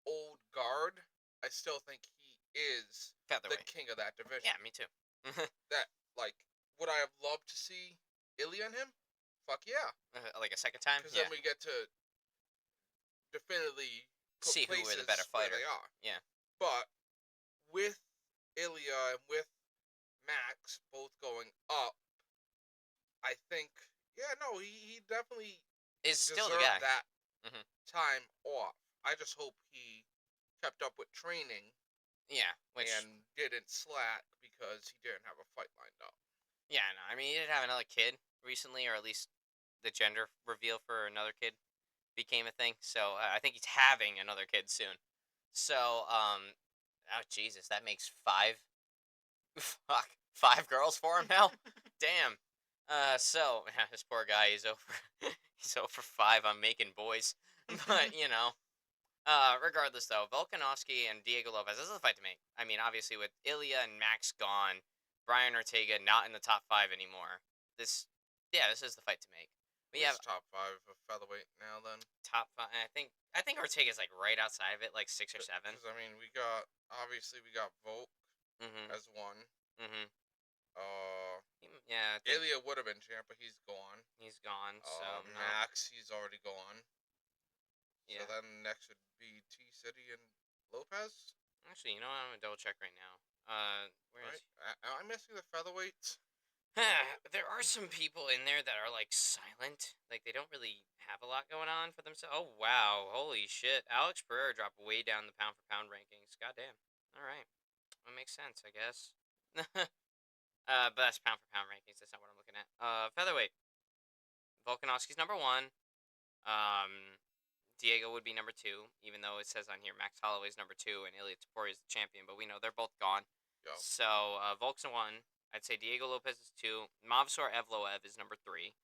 old guard. I still think he is the king of that division. Yeah, me too. Would I have loved to see Ilya and him? Fuck yeah. Like a second time? Because then we get to definitively see who were the better fighter. They are. Yeah. But with Ilya and with Max both going up, I think, he definitely is still the guy. That time off. I just hope he kept up with training. Yeah, and didn't slack because he didn't have a fight lined up. Yeah, no, I mean, he did have another kid recently, or at least the gender reveal for another kid became a thing. So I think he's having another kid soon. So, oh Jesus, that makes 5. Fuck, 5 girls for him now. Damn. So this poor guy, he's over. He's over 5 on making boys, but regardless though, Volkanovski and Diego Lopez, this is a fight to make. I mean, obviously with Ilya and Max gone, Brian Ortega not in the top 5 anymore. This is the fight to make. We have top 5 of featherweight now. Then top 5. I think Ortega's like right outside of it, like 6 or 7. Because I mean, we got Volk as one. Yeah. Ilya would have been champ, but he's gone. He's gone. So Max, he's already gone. Yeah. So then next would be T City and Lopez. Actually, you know what? I'm gonna double check right now. Where is? Am I missing the featherweights? There are some people in there that are like silent, like they don't really have a lot going on for themselves. Oh wow, holy shit! Alex Pereira dropped way down the pound for pound rankings. Goddamn. All right, that makes sense, I guess. But that's pound for pound rankings. That's not what I'm looking at. Featherweight. Volkanovski's number 1. Diego would be number 2, even though it says on here Max Holloway's number 2 and Ilya Taporia is the champion. But we know they're both gone. Go. So Volk's 1. I'd say Diego Lopez is 2. Movsar Evloev is number 3.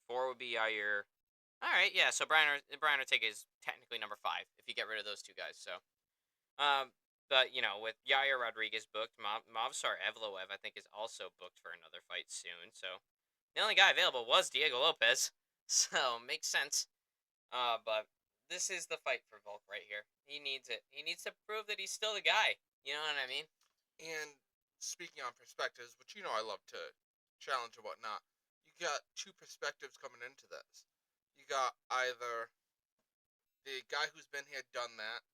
4 would be Yair. All right, yeah. So Brian Ortega is technically number 5 if you get rid of those 2 guys. So, but with Yair Rodriguez booked, Movsar Evloev I think is also booked for another fight soon. So the only guy available was Diego Lopez. So makes sense. But this is the fight for Volk right here. He needs it. He needs to prove that he's still the guy. You know what I mean? And speaking on perspectives, which I love to challenge and whatnot, you got 2 perspectives coming into this. You got either the guy who's been here, done that,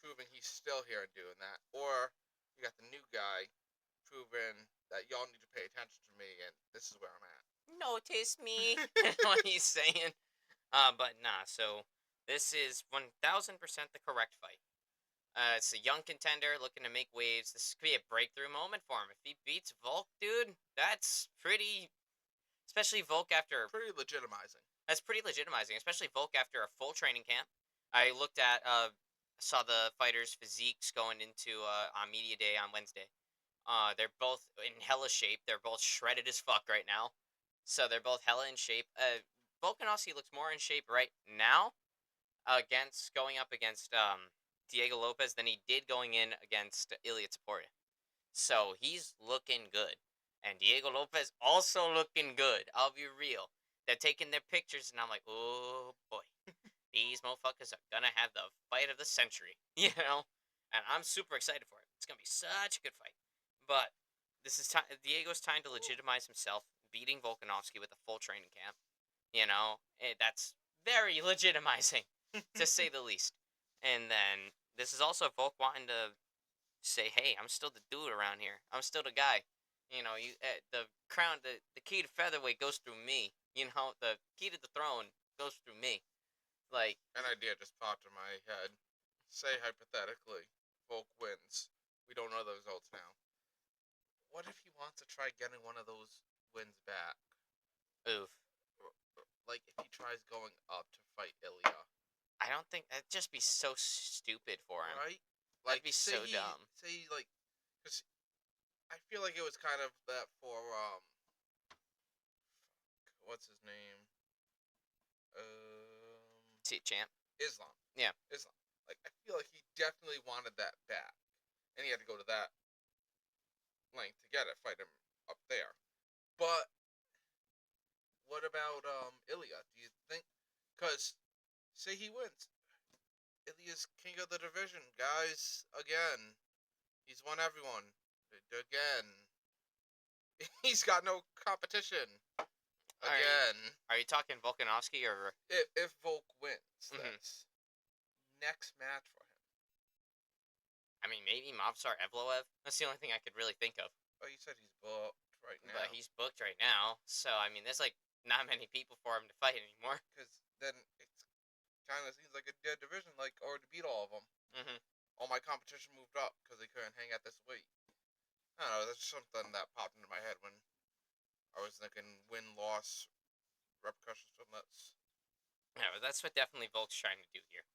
proving he's still here and doing that, or you got the new guy proving that y'all need to pay attention to me, and this is where I'm at. Notice me. What he's saying. But nah. So this is 1000% the correct fight. It's a young contender looking to make waves. This could be a breakthrough moment for him. If he beats Volk, dude, that's pretty. Especially Volk after. Pretty legitimizing. That's pretty legitimizing, especially Volk after a full training camp. I looked at, saw the fighters' physiques going into on media day on Wednesday. They're both in hella shape. They're both shredded as fuck right now. So they're both hella in shape. Volkanovski looks more in shape right now against going up against Diego Lopez than he did going in against Ilya Taporia. So he's looking good. And Diego Lopez also looking good. I'll be real. They're taking their pictures, and I'm like, oh boy, these motherfuckers are gonna have the fight of the century, you know. And I'm super excited for it. It's gonna be such a good fight. But this is time. Diego's time to legitimize himself, beating Volkanovski with a full training camp. You know, that's very legitimizing, to say the least. And then this is also Volk wanting to say, "Hey, I'm still the dude around here. I'm still the guy." You know, the crown, the key to featherweight goes through me. You know, the key to the throne goes through me. Like, An idea just popped in my head. Say hypothetically, Volk wins. We don't know the results now. What if he wants to try getting one of those wins back? oof. Like if he tries going up to fight Ilya, I don't think that'd just be so stupid for him. right? That'd Like be say so he, dumb. say like, because I feel like it was kind of that for what's his name? See, champ. Islam. Yeah. Islam. Like I feel like he definitely wanted that back, and he had to go to that length to get it, fight him up there. But what about Ilya? Do you think? Because say he wins, Ilya's king of the division, guys. Again, he's won everyone. Again, he's got no competition. Again, Are you talking Volkanovski or? if Volk wins Mhm. this next match for him, I mean, maybe Mobsar Evloev. That's the only thing I could really think of. oh, you said he's booked right now. But he's booked right now, so I mean, there's like not many people for him to fight anymore. Because then it kind of seems like a dead division. Like already beat all of them. Mhm. All my competition moved up because they couldn't hang at this weight. I don't know. That's something that popped into my head when I was thinking win-loss repercussions from this. Yeah, but that's what definitely Volk's trying to do here.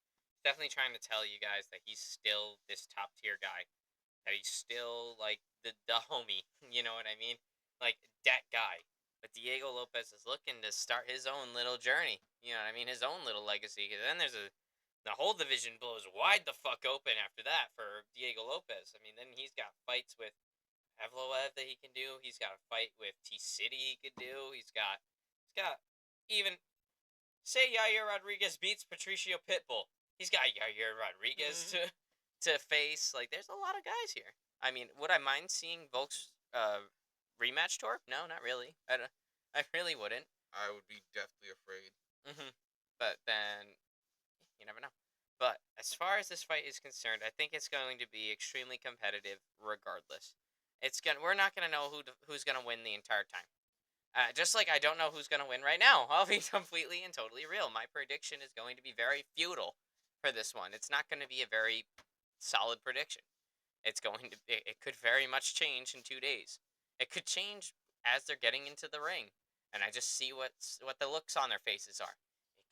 Definitely trying to tell you guys that he's still this top tier guy. That he's still like the homie. You know what I mean? Like that guy. But Diego Lopez is looking to start his own little journey. You know what I mean? His own little legacy. Because then there's the whole division blows wide the fuck open after that for Diego Lopez. I mean, then he's got fights with Evloev that he can do. He's got a fight with T City he could do. He's got even say Yair Rodriguez beats Patricio Pitbull. He's got Yair Rodriguez to face. Like, there's a lot of guys here. I mean, would I mind seeing Volk's rematch tour? No, not really. I really wouldn't. I would be deathly afraid. But then you never know. But as far as this fight is concerned, I think it's going to be extremely competitive, regardless. We're not gonna know who's gonna win the entire time. Just like I don't know who's gonna win right now. I'll be completely and totally real. My prediction is going to be very futile for this one. It's not going to be a very solid prediction. It could very much change in 2 days. It could change as they're getting into the ring, and I just see what the looks on their faces are.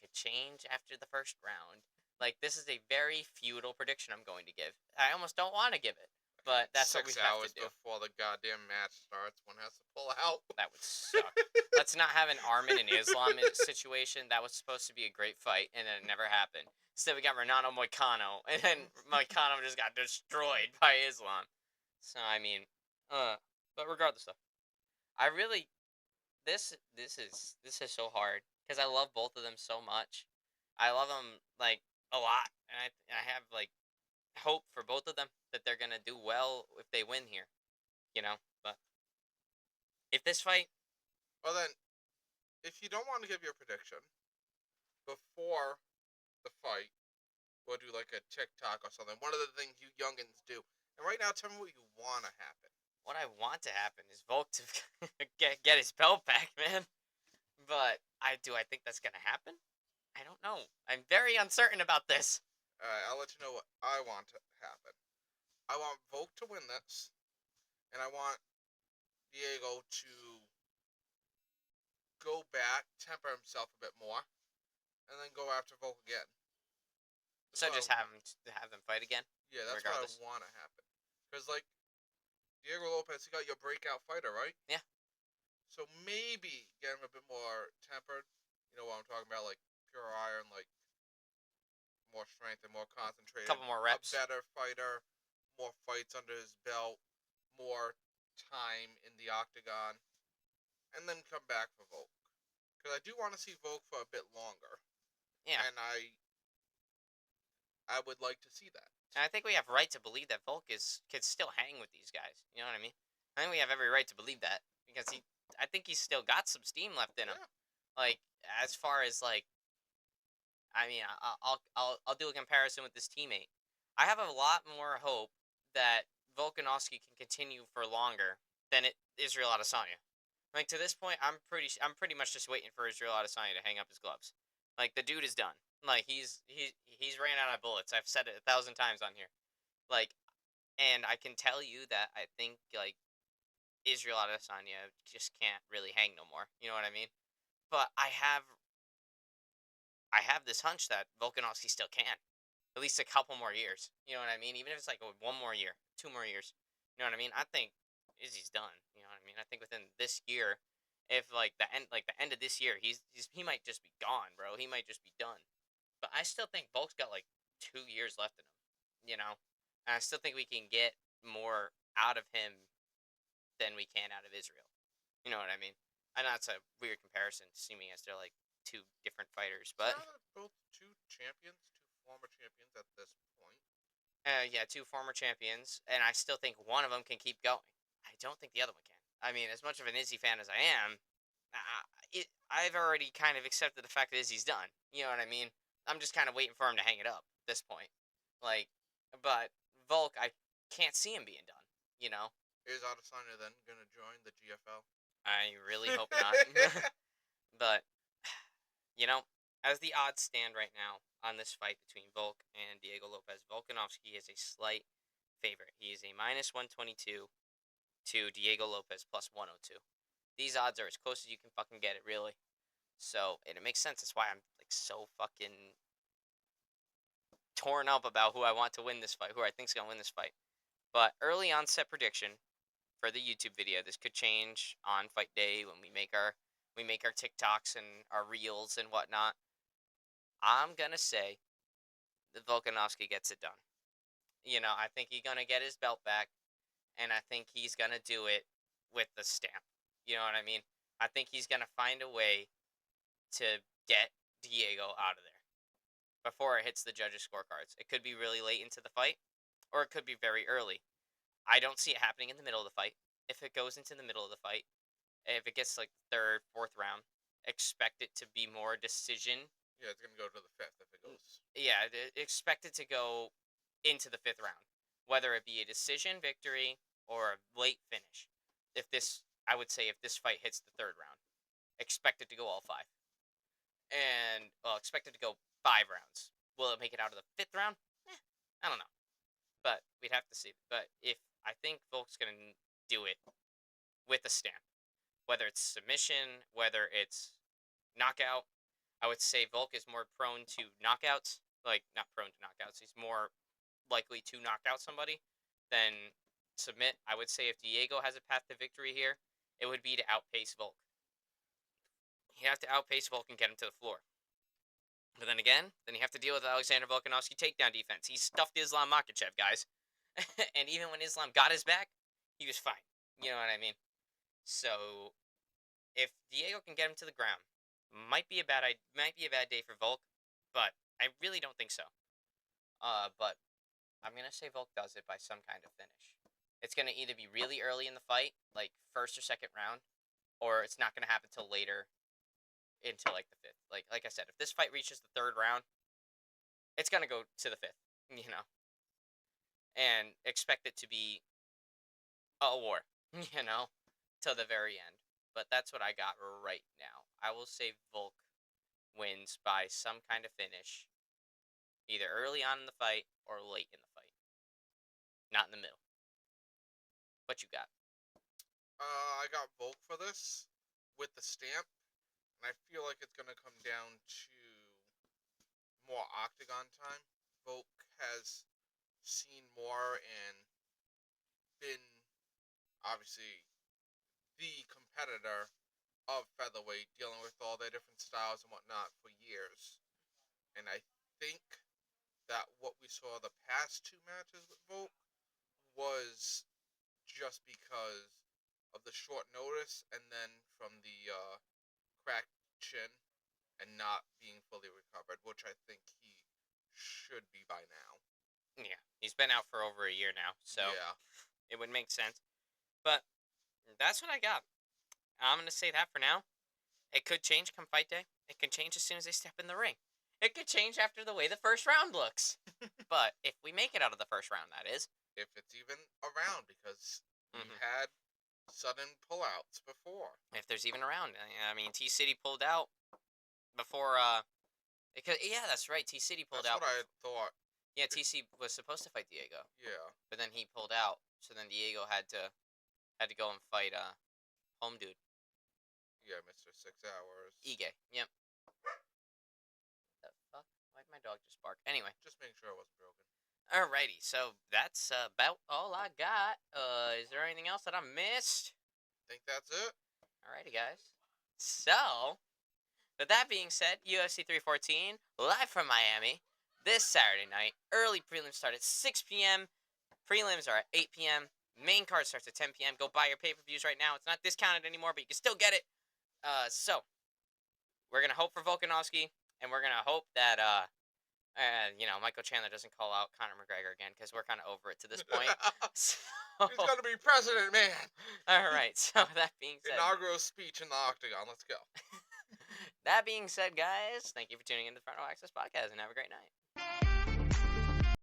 It could change after the first round. Like, this is a very futile prediction I'm going to give. I almost don't want to give it, but that's what we 6 have hours to do. before the goddamn match starts, one has to pull out. That would suck. Let's not have an Armin and Islam situation. That was supposed to be a great fight, and then it never happened. Instead, we got Renato Moicano, and then Moicano just got destroyed by Islam. So, I mean, but regardless, though, I really this is so hard because I love both of them so much. I love them like a lot, and I have like hope for both of them that they're gonna do well if they win here. You know, but if this fight, Well then, if you don't want to give your prediction before the fight, We'll do like a TikTok or something. One of the things you youngins do. And right now, tell me what you want to happen. What I want to happen is Volk to get his belt back, man. But I think that's gonna happen? I don't know. I'm very uncertain about this. Alright, I'll let you know what I want to happen. I want Volk to win this, and I want Diego to go back, temper himself a bit more, and then go after Volk again. That's So what just I, have them fight again, yeah, that's what I regardless. want to happen. Because, like, Diego Lopez, he got your breakout fighter, right? Yeah. So maybe get him a bit more tempered. You know what I'm talking about? Like, pure iron, like, more strength and more concentrated. Couple more A reps. better fighter, more fights under his belt, more time in the octagon, and then come back for Volk. Because I do want to see Volk for a bit longer, Yeah. and I would like to see that. And I think we have right to believe that Volk could still hang with these guys. You know what I mean? I think we have every right to believe that because I think he's still got some steam left in him. Yeah. Like as far as like, I mean, I'll do a comparison with this teammate. I have a lot more hope that Volkanovski can continue for longer than Israel Adesanya. Like to this point, I'm pretty much just waiting for Israel Adesanya to hang up his gloves. Like the dude is done. Like he's ran out of bullets. I've said it 1,000 times on here. Like, and I can tell you that I think like Israel Adesanya just can't really hang no more. You know what I mean? But I have this hunch that Volkanovski still can. At least a couple more years. You know what I mean? Even if it's like one more year, 2 more years. You know what I mean? I think Izzy's done. You know what I mean? I think within this year, if like the end of this year, he might just be gone, bro. He might just be done. But I still think Volk's got like 2 years left in him. You know, and I still think we can get more out of him than we can out of Israel. You know what I mean? I know it's a weird comparison, seeming as they're like two different fighters, but Now they're both two champions, two former champions at this point. yeah, two former champions, and I still think one of them can keep going. I don't think the other one can. I mean, as much of an Izzy fan as I am, I've already kind of accepted the fact that Izzy's done. You know what I mean? I'm just kind of waiting for him to hang it up at this point. Like, but Volk, I can't see him being done. You know, Is Adesanya then going to join the GFL? I really hope not. But you know, as the odds stand right now on this fight between Volk and Diego Lopez, Volkanovski is a slight favorite. He is a -122 to Diego Lopez +102. These odds are as close as you can fucking get it, really. So, and it makes sense. That's why I'm like so fucking torn up about who I want to win this fight, who I think's gonna win this fight. But early onset prediction for the YouTube video. This could change on fight day when we make our TikToks and our reels and whatnot. I'm gonna say that Volkanovski gets it done. You know, I think he's gonna get his belt back, and I think he's gonna do it with the stamp. You know what I mean? I think he's gonna find a way to get Diego out of there before it hits the judges' scorecards. It could be really late into the fight, or it could be very early. I don't see it happening in the middle of the fight. If it goes into the middle of the fight, if it gets like third, fourth round, expect it to be more decision. Yeah, it's going to go to the fifth if it goes. Yeah, expect it to go into the fifth round, whether it be a decision victory or a late finish. If this, I would say, if this fight hits the third round, expect it to go all five, and well, expect it to go 5 rounds. Will it make it out of the fifth round? I don't know, but we'd have to see. But if I think Volk's gonna do it with a stamp, whether it's submission, whether it's knockout. I would say Volk is more prone to knockouts. Like, not prone to knockouts. He's more likely to knock out somebody than submit. I would say if Diego has a path to victory here, it would be to outpace Volk. You have to outpace Volk and get him to the floor. But then again, then you have to deal with Alexander Volkanovski takedown defense. He stuffed Islam Makhachev, guys. And even when Islam got his back, he was fine. You know what I mean? So if Diego can get him to the ground, might be a bad day for Volk, but I really don't think so. But I'm gonna say Volk does it by some kind of finish. It's gonna either be really early in the fight, like first or second round, or it's not gonna happen till later, until like the fifth. Like I said, if this fight reaches the third round, it's gonna go to the 5th, and expect it to be a war, till the very end. But that's what I got right now. I will say Volk wins by some kind of finish, either early on in the fight or late in the fight, not in the middle. What you got? I got Volk for this with the stamp, and I feel like it's gonna come down to more octagon time. Volk has seen more and been obviously the competitor of featherweight, dealing with all their different styles and whatnot for years. And I think that what we saw the past two matches with Volk was just because of the short notice and then from the cracked chin and not being fully recovered, which I think he should be by now. Yeah, he's been out for over a year now, so Yeah. it would make sense. But that's what I got. I'm gonna say that for now. It could change come fight day. It could change as soon as they step in the ring. It could change after the way the first round looks. But if we make it out of the first round, that is. If it's even around, because Mhm. we've had sudden pullouts before. If there's even a round. I mean, T City pulled out before. Yeah, that's right. T City pulled That's out. what I thought. Yeah, TC was supposed to fight Diego, Yeah. but then he pulled out. So then Diego had to go and fight home dude Yeah, Mr. 6 Hours. Ige. Yep. The fuck? Why'd my dog just bark? Anyway. Just making sure I wasn't broken. Alrighty, so that's about all I got. Is there anything else that I missed? I think that's it. Alrighty, guys. So, with that being said, UFC 314, live from Miami, this Saturday night. Early prelims start at 6 p.m. Prelims are at 8 p.m. Main card starts at 10 p.m. Go buy your pay-per-views right now. It's not discounted anymore, but you can still get it. So, we're going to hope for Volkanovski, and we're going to hope that, Michael Chandler doesn't call out Conor McGregor again, because we're kind of over it to this point. So, He's going to be president, man. All right, so that being said. Inaugural speech in the octagon. Let's go. That being said, guys, thank you for tuning in to the Front Row Access Podcast, and have a great night.